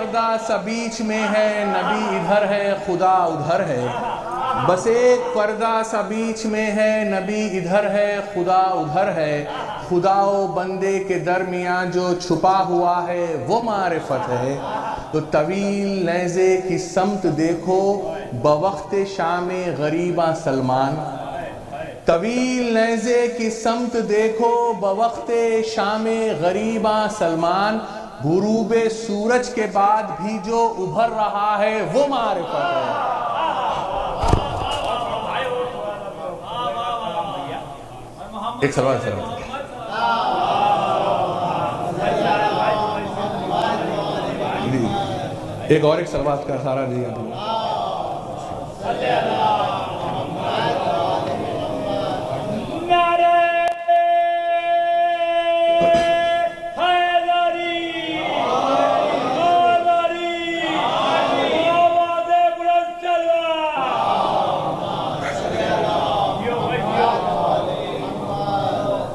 Speaker 2: پردہ سا بیچ میں ہے، نبی ادھر ہے خدا ادھر ہے. بس ایک پردہ سا بیچ میں ہے، نبی ادھر ہے خدا ادھر ہے. خدا و بندے کے درمیان جو چھپا ہوا ہے وہ معرفت ہے. تو طویل نیزے کی سمت دیکھو بوقت شام غریباں سلمان. طویل نیزے کی سمت دیکھو بوقت شام غریباں سلمان. غروب سورج کے بعد بھی جو ابھر رہا ہے وہ معرفت ہے. ایک سوال ایک اور ایک سلوات کا سارا دیا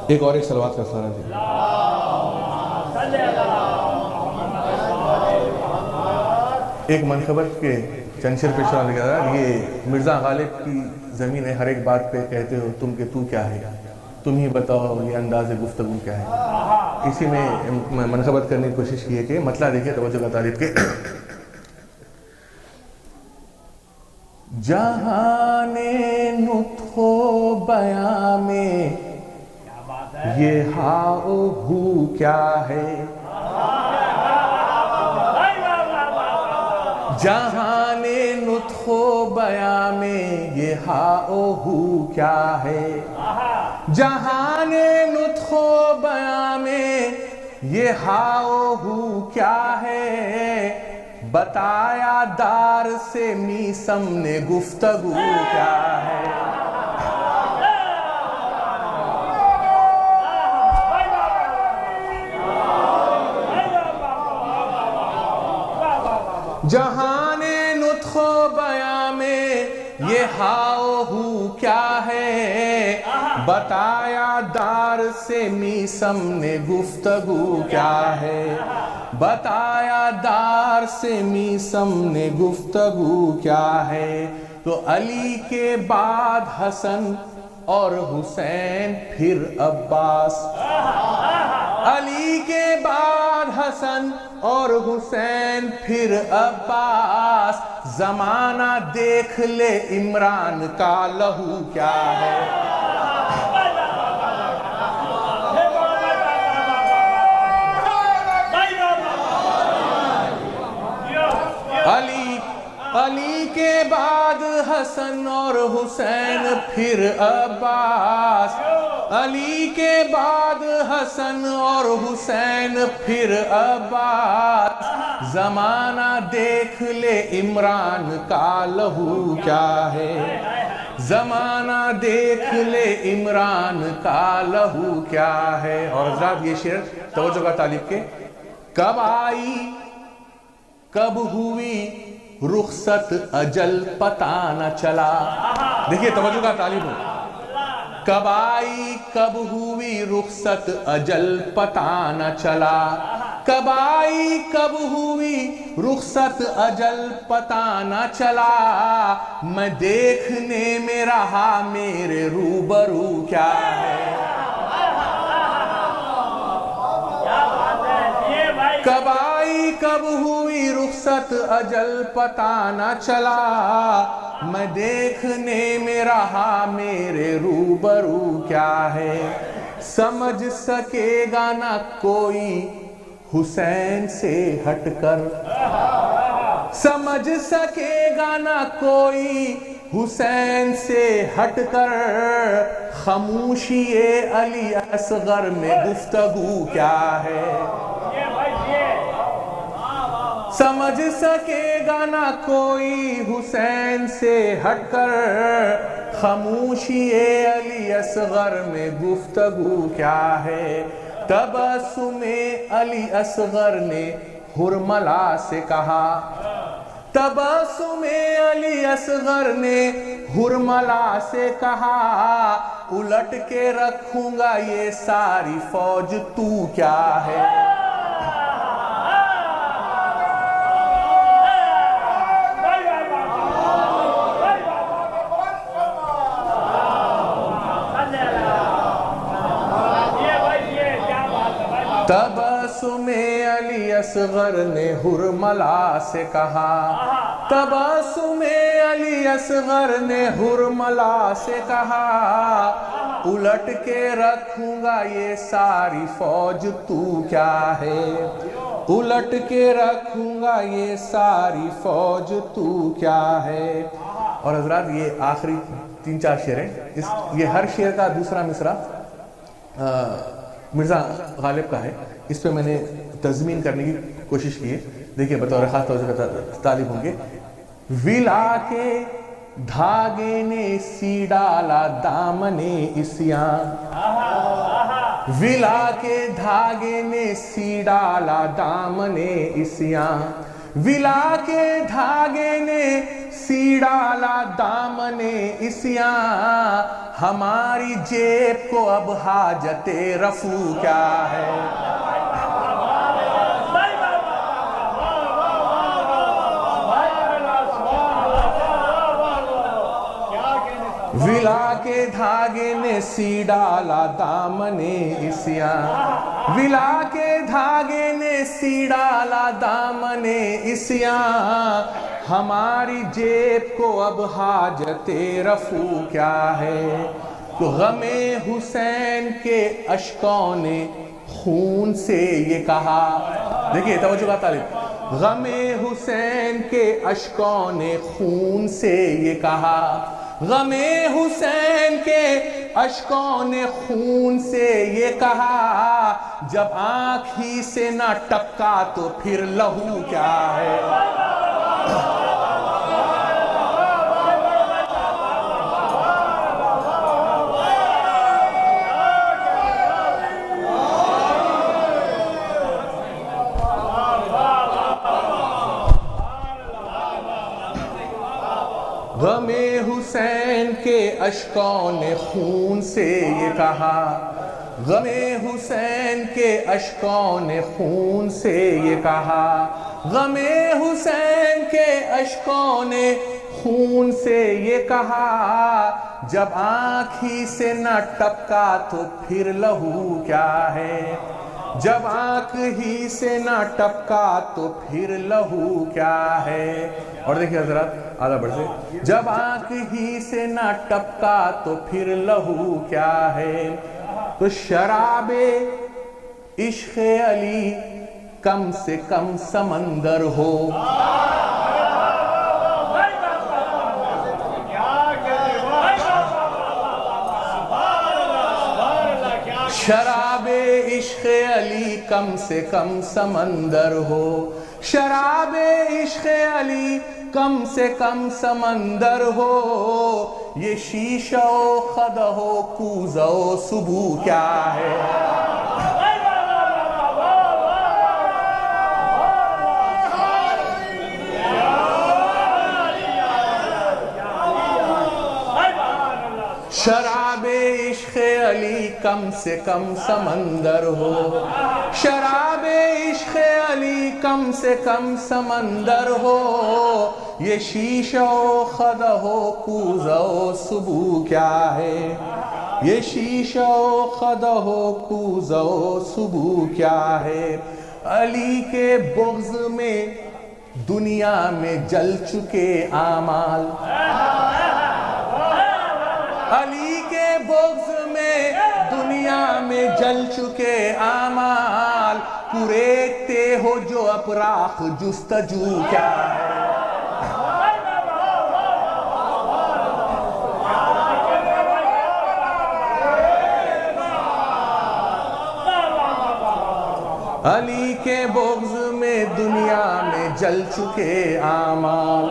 Speaker 2: ایک اور ایک سلوات کا سارا دیا. ایک منقبت کے چنشر پیشہ لگا رہا، یہ مرزا غالب کی زمین ہے، ہر ایک بات پہ کہتے ہو تم کہ تو کیا ہے، تم ہی بتاؤ یہ انداز گفتگو کیا ہے. اسی میں منقبت کرنے کی کوشش کی ہے کہ مطلع دیکھیں توجہ کا طالب کے. جہان نطق و بیاں میں یہ ہاؤ ہو کیا ہے، جہان نطق و بیاں میں یہ ہاؤ ہو کیا ہے، جہان نطق و بیاں میں یہ ہاؤ ہو کیا ہے. بتایا دار سے میسم نے گفتگو کیا ہے. جہان نطق و بیاں میں یہ ہاؤ ہو کیا ہے، بتایا دار سے میسم نے گفتگو کیا ہے، بتایا دار سے میسم نے گفتگو کیا ہے. تو علی کے بعد حسن اور حسین پھر عباس، علی کے بعد حسن اور حسین پھر عباس. زمانہ دیکھ لے عمران کا لہو کیا ہے. علی کے بعد حسن اور حسین پھر عباس، علی کے بعد حسن اور حسین پھر عباس. زمانہ دیکھ لے عمران کا لہو کیا ہے، زمانہ دیکھ لے عمران کا لہو کیا ہے. اور حضرات یہ شعر توجہ کا طالب کے. کب آئی کب ہوئی رخصت اجل پتہ نہ چلا. دیکھیے توجہ کا طالب ہو. کب آئی کب ہوئی رخصت اجل پتہ نہ چلا، کب آئی کب ہوئی رخصت اجل پتہ نہ چلا. میں دیکھنے میں رہا میرے روبرو کیا ہے. کب آئی کب ہوئی رخصت اجل پتہ نہ چلا، میں دیکھنے میں رہا میرے روبرو کیا ہے. سمجھ سکے گا نہ کوئی حسین سے ہٹ کر، سمجھ سکے گا نہ کوئی حسین سے ہٹ کر. خاموشی علی اصغر میں گفتگو کیا ہے. سمجھ سکے گا نہ کوئی حسین سے ہٹ کر. خاموشی علی اصغر میں گفتگو کیا ہے. تبسم علی اصغر نے حرملا سے کہا، تبسم علی اصغر نے حرملا سے کہا. الٹ کے رکھوں گا یہ ساری فوج تو کیا ہے. اصغر نے حرملا سے کہا، تبسم علی اصغر نے حرملا سے کہا، الٹ کے رکھوں گا یہ ساری فوج تو کیا ہے، الٹ کے رکھوں گا یہ ساری فوج تو کیا ہے۔ اور حضرات یہ آخری 3-4 شعر ہیں، یہ ہر شعر کا دوسرا مصرع مرزا غالب کا ہے، اس پہ میں نے تضمین کرنے کی کوشش کی ہے۔ دیکھیے بطور خاص توجہ کا طالب ہوں گے، ولا کے دھاگے نے سی ڈالا دامن عصیان، ولا کے دھاگے نے سی ڈالا دامن عصیان، ولا کے دھاگے نے سی ڈالا دامن عصیان، ہماری جیب کو اب حاجت رفو کیا ہے۔ ولا کے دھاگے نے سی ڈالا دامن عصیان، ولا کے دھاگے نے سی ڈالا دامن عصیان، ہماری جیب کو اب حاجت رفو کیا ہے۔ تو غم حسین کے اشکوں نے خون سے یہ کہا، دیکھیے توجہ کا طالب، غم حسین کے اشکوں نے خون سے یہ کہا، غم حسین کے اشکوں نے خون سے یہ کہا، جب آنکھ ہی سے نہ ٹپکا تو پھر لہو کیا ہے۔ غم حسین کے اشکوں نے خون سے یہ کہا، غم حسین کے اشکوں نے خون سے یہ کہا، غم حسین کے اشکوں نے خون سے یہ کہا، جب آنکھ ہی سے نہ ٹپکا تو پھر لہو کیا ہے، جب آنکھ ہی سے نہ ٹپکا تو پھر لہو کیا ہے۔ اور دیکھیں حضرات آدھا بڑھ سے، جب آنکھ ہی سے نہ ٹپکا تو پھر لہو کیا ہے۔ تو شراب عشق علی کم سے کم سمندر ہو، شراب عشق علی کم سے کم سمندر ہو، شراب عشق علی کم سے کم سمندر ہو، یہ شیشہ و خدہ و کوزہ و سبو کیا ہے۔ شراب عشق علی کم سے کم سمندر ہو، شراب عشق علی کم سے کم سمندر ہو، یہ شیشہ و خدہ و کوزہ و سبو کیا ہے، یہ شیشہ و خدہ و کوزہ و سبو کیا ہے۔ علی کے بغض میں دنیا میں جل چکے اعمال، علی کے بغض میں دنیا میں جل چکے اعمال، کریکتے ہو جو افراخ جستجو کیا ہے۔ علی کے بغض میں دنیا میں جل چکے اعمال،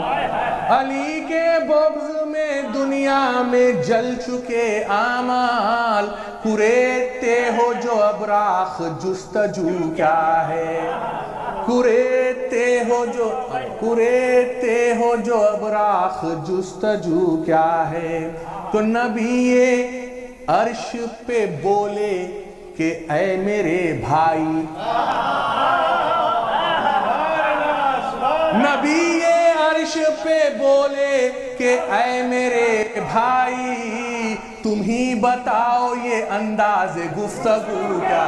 Speaker 2: علی کے بغض میں دنیا میں جل چکے اعمال، کریتے ہو جو ابراخ جستجو کیا ہے، کریتے ہو جو ابراخ جستجو کیا ہے۔ تو نبی عرش پہ بولے کہ اے میرے بھائی، نبی عرش پہ بولے کہ اے میرے بھائی، تم ہی بتاؤ یہ انداز گفتگو کیا۔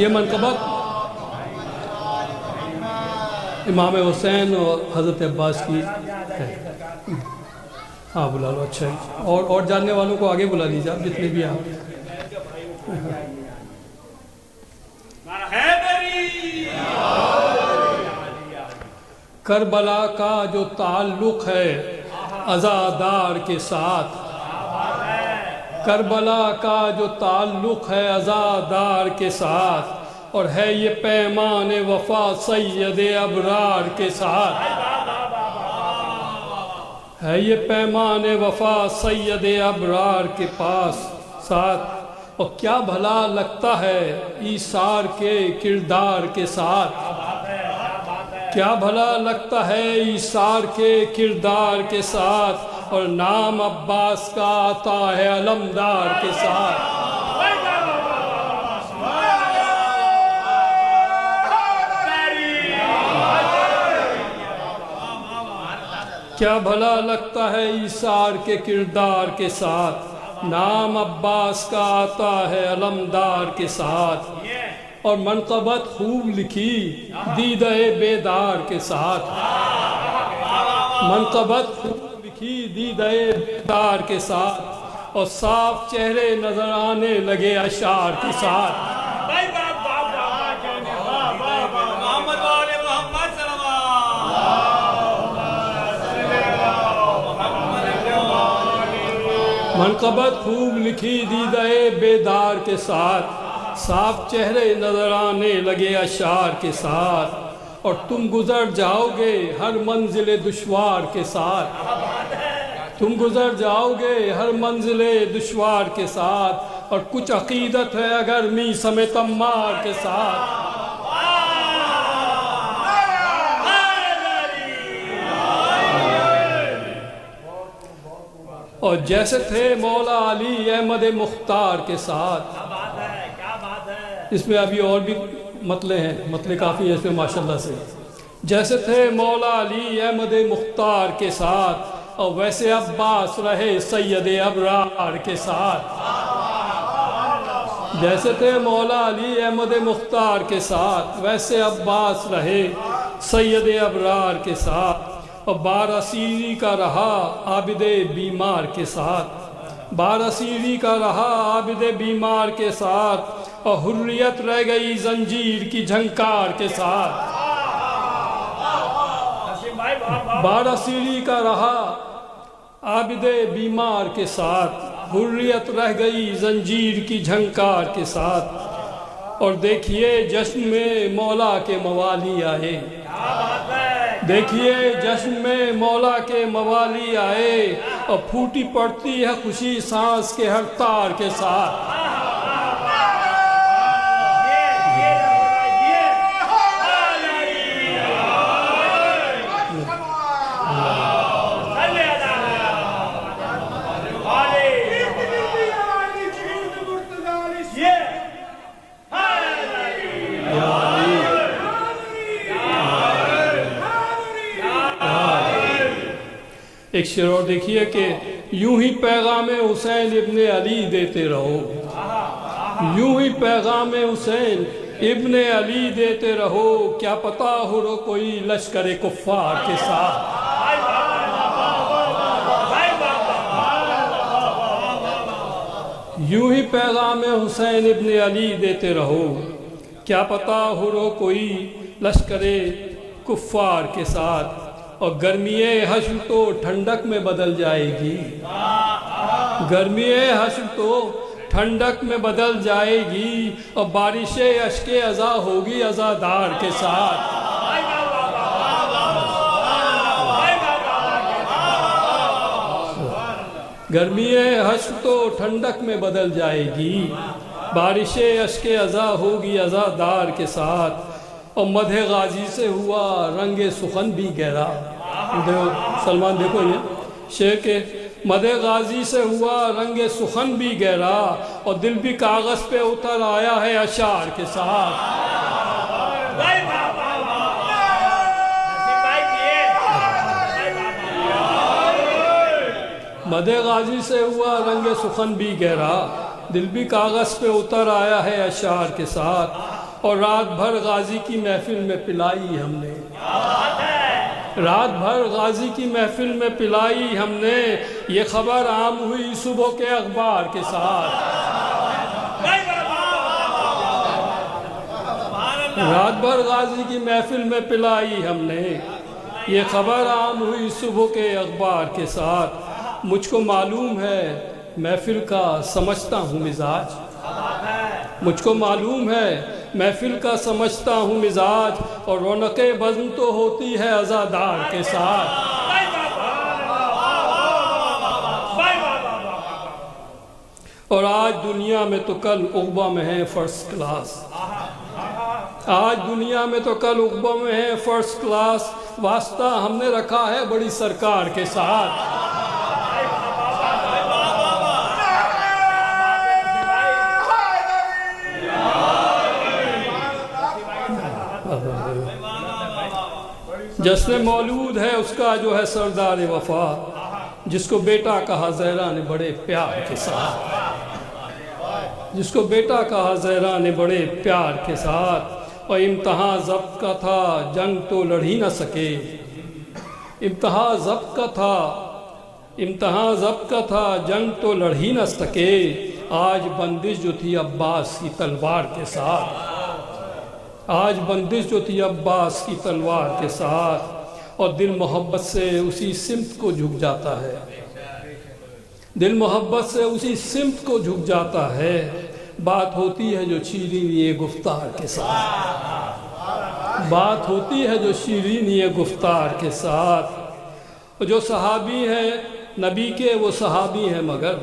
Speaker 7: یہ منقبت امام حسین اور حضرت عباس کی ہے۔ ہاں بلا لو، اچھا ہے، اور جاننے والوں کو آگے بلا لیجیے آپ، جتنے بھی آپ۔ کربلا کا جو تعلق ہے عزادار کے ساتھ، کربلا کا جو تعلق ہے عزادار کے ساتھ، اور ہے یہ پیمان وفا سید ابرار کے ساتھ، ہے یہ پیمان وفا سید ابرار کے پاس ساتھ، اور کیا بھلا لگتا ہے ایثار کے کردار کے ساتھ، کیا بھلا لگتا ہے ایثار کے کردار کے ساتھ، اور نام عباس کا آتا ہے علمدار کے ساتھ۔ کیا بھلا لگتا ہے ایثار کے کردار کے ساتھ، نام عباس کا آتا ہے علمدار کے ساتھ، اور منقبت خوب لکھی دیدہ بیدار کے ساتھ، منقبت خوب لکھی دیدہ بیدار کے ساتھ، اور صاف چہرے نظر آنے لگے اشعار کے ساتھ۔ منقبت خوب لکھی دیدہ بیدار کے ساتھ، صاف چہرے نظر آنے لگے اشعار کے ساتھ، اور تم گزر جاؤ گے ہر منزل دشوار کے ساتھ، تم گزر جاؤ گے ہر منزل دشوار کے ساتھ، اور کچھ عقیدت ہے اگر میثم تمار کے ساتھ۔ اور جیسے تھے مولا علی احمد مختار کے ساتھ، اس میں ابھی اور بھی مطلع ہیں، مطلع کافی ہیں اس میں ماشاءاللہ سے، جیسے تھے مولا علی احمد مختار کے ساتھ، اور ویسے عباس رہے سید ابرار کے ساتھ، جیسے تھے مولا علی احمد مختار کے ساتھ، ویسے عباس رہے سید ابرار کے ساتھ، اور باراسیری کا رہا عابد بیمار کے ساتھ، باراسیری کا رہا عابد بیمار کے ساتھ، اور حریت رہ گئی زنجیر کی جھنکار کے ساتھ، باراسیری کا رہا عابد بیمار کے ساتھ، حریت رہ گئی زنجیر کی جھنکار کے ساتھ، اور دیکھیے جشن میں مولا کے موالی آئے، دیکھیے جشن میں مولا کے موالی آئے، اور پھوٹی پڑتی ہے خوشی سانس کے ہر تار کے ساتھ۔ ایک شعر اور دیکھیے کہ یوں ہی پیغام حسین ابن علی دیتے رہو، یوں ہی پیغام حسین ابن علی دیتے رہو، کیا پتا ہو رو کوئی لشکر کفار کے ساتھ، یوں ہی پیغام حسین ابن علی دیتے رہو، کیا پتا ہو رو کوئی لشکر کفار کے ساتھ، اور گرمی حشر تو ٹھنڈک میں بدل جائے گی، گرمی حشر تو ٹھنڈک میں بدل جائے گی، اور بارش اشک عزا ہوگی عزادار کے ساتھ، گرمی حشر تو ٹھنڈک میں بدل جائے گی، بارش اشک عزا ہوگی عزادار کے ساتھ، اور مدح غازی سے ہوا رنگ سخن بھی گہرا، سلمان دیکھو یہ شعر کے، مدح غازی سے ہوا رنگ سخن بھی گہرا، اور دل بھی کاغذ پہ اتر آیا ہے اشعار کے ساتھ، مدح غازی سے ہوا رنگ سخن بھی گہرا، دل بھی کاغذ پہ اتر آیا ہے اشعار کے ساتھ، اور رات بھر غازی کی محفل میں پلائی ہم نے، رات بھر غازی کی محفل میں پلائی ہم نے، یہ خبر عام ہوئی صبح کے اخبار کے ساتھ، رات بھر غازی کی محفل میں پلائی ہم نے، یہ خبر عام ہوئی صبح کے اخبار کے ساتھ، مجھ کو معلوم ہے محفل کا سمجھتا ہوں مزاج، مجھ کو معلوم ہے محفل کا سمجھتا ہوں مزاج، اور رونق بزم تو ہوتی ہے عزادار کے ساتھ، اور آج دنیا میں تو کل عقبہ میں ہے فرسٹ کلاس، آج دنیا میں تو کل عقبہ میں ہے فرسٹ کلاس، واسطہ ہم نے رکھا ہے بڑی سرکار کے ساتھ، جشن مولود ہے اس کا جو ہے سردار وفا، جس کو بیٹا کہا زہرا نے بڑے پیار کے ساتھ، جس کو بیٹا کہا زہرا نے بڑے پیار کے ساتھ، اور امتحان ضبط کا تھا جنگ تو لڑ ہی نہ سکے، امتحان ضبط کا تھا، امتحان ضبط کا تھا جنگ تو لڑ ہی نہ سکے، آج بندش جو تھی عباس کی تلوار کے ساتھ، آج بندش جو تھی عباس کی تلوار کے ساتھ، اور دل محبت سے اسی سمت کو جھک جاتا ہے، دل محبت سے اسی سمت کو جھک جاتا ہے، بات ہوتی ہے جو شیرینی گفتار کے ساتھ، بات ہوتی ہے جو شیرینی گفتار کے ساتھ، اور جو صحابی ہیں نبی کے وہ صحابی ہیں مگر،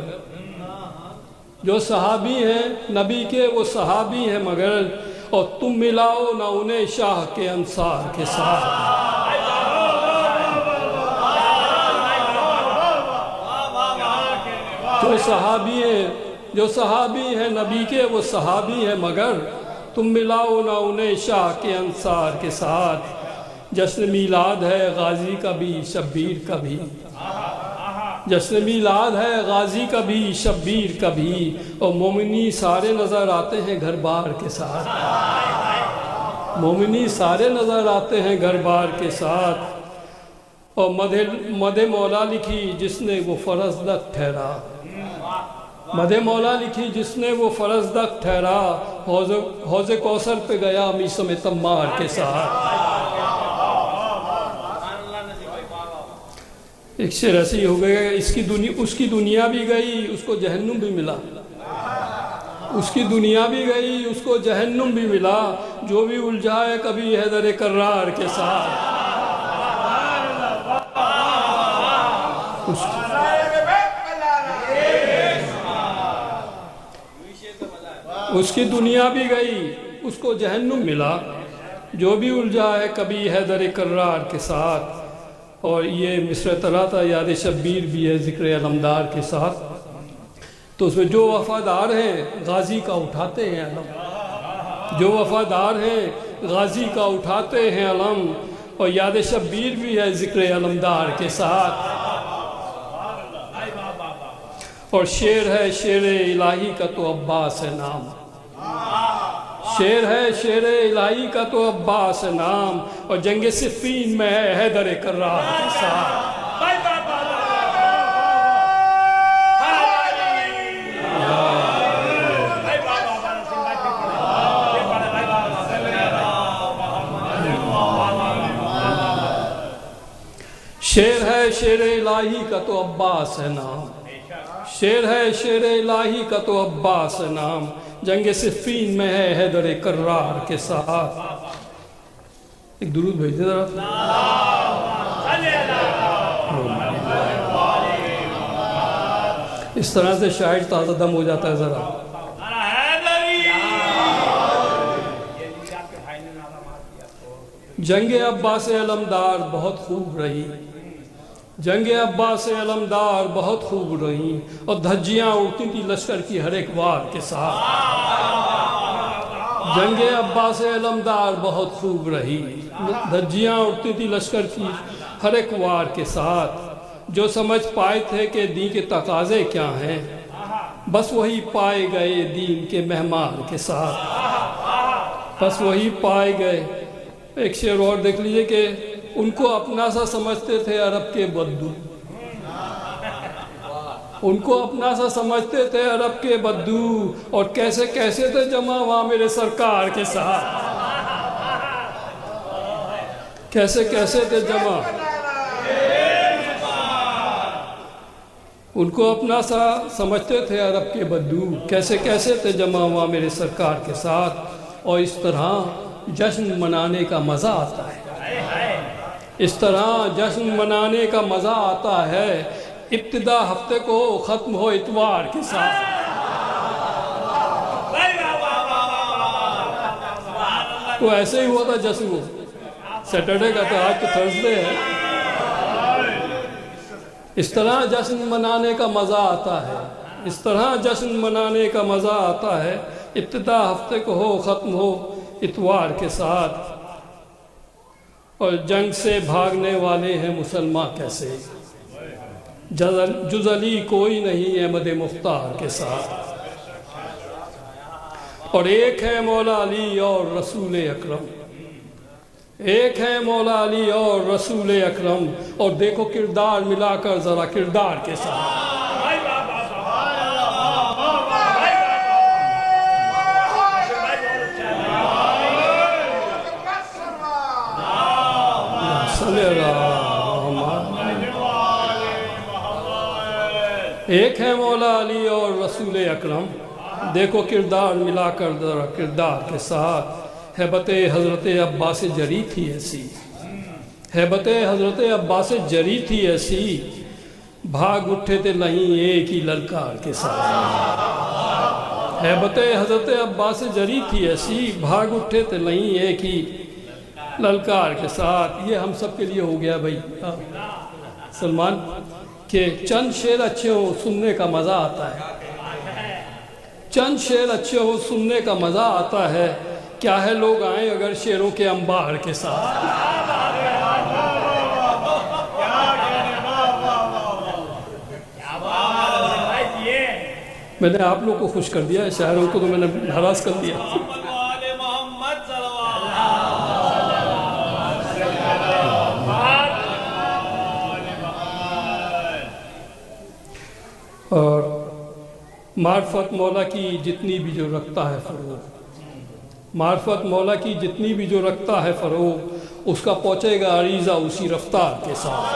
Speaker 7: جو صحابی ہیں نبی کے وہ صحابی ہیں مگر، اور تم ملاؤ نہ انہیں شاہ کے انصار کے ساتھ، جو صحابی ہیں نبی کے وہ صحابی ہیں مگر، تم ملاؤ نہ انہیں شاہ کے انصار کے ساتھ، جشن میلاد ہے غازی کا بھی شبیر کا بھی، جشن میلاد ہے غازی کا بھی شبیر کا بھی، اور مومنی سارے نظر آتے ہیں گھر بار کے ساتھ، مومنی سارے نظر آتے ہیں گھر بار کے ساتھ، اور مدح مولا لکھی جس نے وہ فرزدق ٹھہرا، مدح مولا لکھی جس نے وہ فرزدق ٹھہرا، حوض کوثر پہ گیا میسم تمار کے ساتھ، ایک شعر ایسی ہو گیا اس کی دنیا بھی گئی اس کو جہنم بھی ملا، اس کی دنیا بھی گئی اس کو جہنم بھی ملا، جو بھی الجھائے کبھی حیدر کرار کے ساتھ، اس کی دنیا بھی گئی اس کو جہنم ملا، جو بھی الجھائے کبھی حیدر کرار کے ساتھ، اور یہ مصر طلعت یاد شبیر بھی ہے ذکر علمدار کے ساتھ، تو اس میں جو وفادار ہیں غازی کا اٹھاتے ہیں علم، جو وفادار ہیں غازی کا اٹھاتے ہیں علم، اور یاد شبیر بھی ہے ذکر علمدار کے ساتھ، اور شعر ہے شعر الہی کا تو عباس ہے نام، شعر ہے شعر الہی کا تو عباس ہے نام، اور جنگ صفین میں ہے حیدر کرار کے ساتھ، شعر ہے شعر الہی کا تو عباس ہے نام، شعر ہے شعر الہی کا تو عباس ہے نام، جنگ صفین میں ہے حیدر کرار کے ساتھ، ایک درود بھیج دے ذرا، اس طرح سے شاعر تازہ دم ہو جاتا ہے ذرا، جنگ عباس علمدار بہت خوب رہی، جنگ عباس علمدار بہت خوب رہی، اور دھجیاں اڑتی تھی لشکر کی ہر ایک وار کے ساتھ، جنگ عباس علمدار بہت خوب رہی، دھجیاں اڑتی تھی لشکر کی ہر ایک وار کے ساتھ، جو سمجھ پائے تھے کہ دین کے تقاضے کیا ہیں، بس وہی پائے گئے دین کے مہمان کے ساتھ، بس وہی پائے گئے۔ ایک شعر اور دیکھ لیجئے کہ ان کو اپنا سا سمجھتے تھے عرب کے بدو، ان کو اپنا سا سمجھتے تھے عرب کے بدو، اور کیسے کیسے تھے جمع وہاں میرے سرکار کے ساتھ، کیسے کیسے تھے جمع، ان کو اپنا سا سمجھتے تھے عرب کے بدو، کیسے کیسے تھے جمع وہاں میرے سرکار کے ساتھ۔ اور اس طرح جشن منانے کا مزہ آتا ہے، اس طرح جشن منانے کا مزہ آتا ہے، ابتدا ہفتے کو ختم ہو اتوار کے ساتھ۔ تو ایسے ہی ہوا تھا جشن، وہ سیٹرڈے کا تھا، آج تو تھرسڈے ہے۔ اس طرح جشن منانے کا مزہ آتا ہے، اس طرح جشن منانے کا مزہ آتا ہے، ابتدا ہفتے کو ہو ختم ہو اتوار کے ساتھ۔ اور جنگ سے بھاگنے والے ہیں مسلمان کیسے، جز علی کوئی نہیں احمد مختار کے ساتھ۔ اور ایک ہے مولا علی اور رسول اکرم، ایک ہے مولا علی اور رسول اکرم، اور دیکھو کردار ملا کر ذرا کردار کے ساتھ۔ ایک ہے مولا علی اور رسول اکرم، دیکھو کردار ملا کر ذرا کردار کے ساتھ۔ ہیبت حضرت عباس جری تھی ایسی، ہیبت حضرت عباس جری تھی ایسی، بھاگ اٹھے تھے نہیں ایک ہی للکار کے ساتھ۔ ہیبت حضرت عباس جری تھی ایسی، بھاگ اٹھے تھے نہیں ایک ہی للکار کے ساتھ۔ یہ ہم سب کے لیے ہو گیا بھائی سلمان، کہ چند شعر اچھے ہوں سننے کا مزہ آتا ہے، چند شعر اچھے ہوں سننے کا مزہ آتا ہے، کیا ہے لوگ آئیں اگر شعروں کے انبار کے ساتھ۔ میں نے آپ لوگ کو خوش کر دیا، شاعروں کو تو میں نے ناراض کر دیا۔ اور معرفت مولا کی جتنی بھی جو رکھتا ہے فروغ، معرفت مولا کی جتنی بھی جو رکھتا ہے فروغ، اس کا پہنچے گا عریضہ اسی رفتار کے ساتھ۔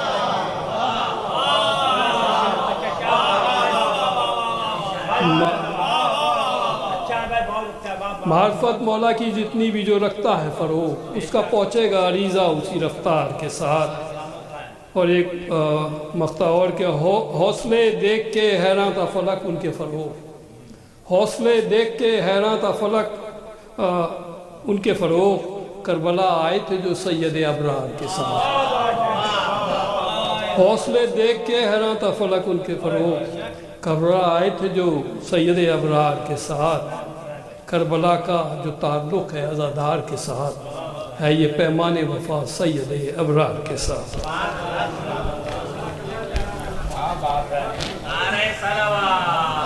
Speaker 7: معرفت مولا کی جتنی بھی جو رکھتا ہے فروغ، اس کا پہنچے گا عریضہ اسی رفتار کے ساتھ۔ اور ایک مقطع اور کہ حوصلے دیکھ کے حیراں تھا فلک ان کے فروغ، حوصلے دیکھ کے حیراں تھا فلک ان کے فروغ، کربلا آئے تھے جو سید ابرار کے ساتھ۔ حوصلے دیکھ کے حیراں تھا فلک ان کے فروغ، کربلا آئے تھے جو سید ابرار کے ساتھ۔ کربلا کا جو تعلق ہے عزادار کے ساتھ ہے، یہ پیمان وفا سید ابرار کے ساتھ۔
Speaker 3: نعرہ صلوات۔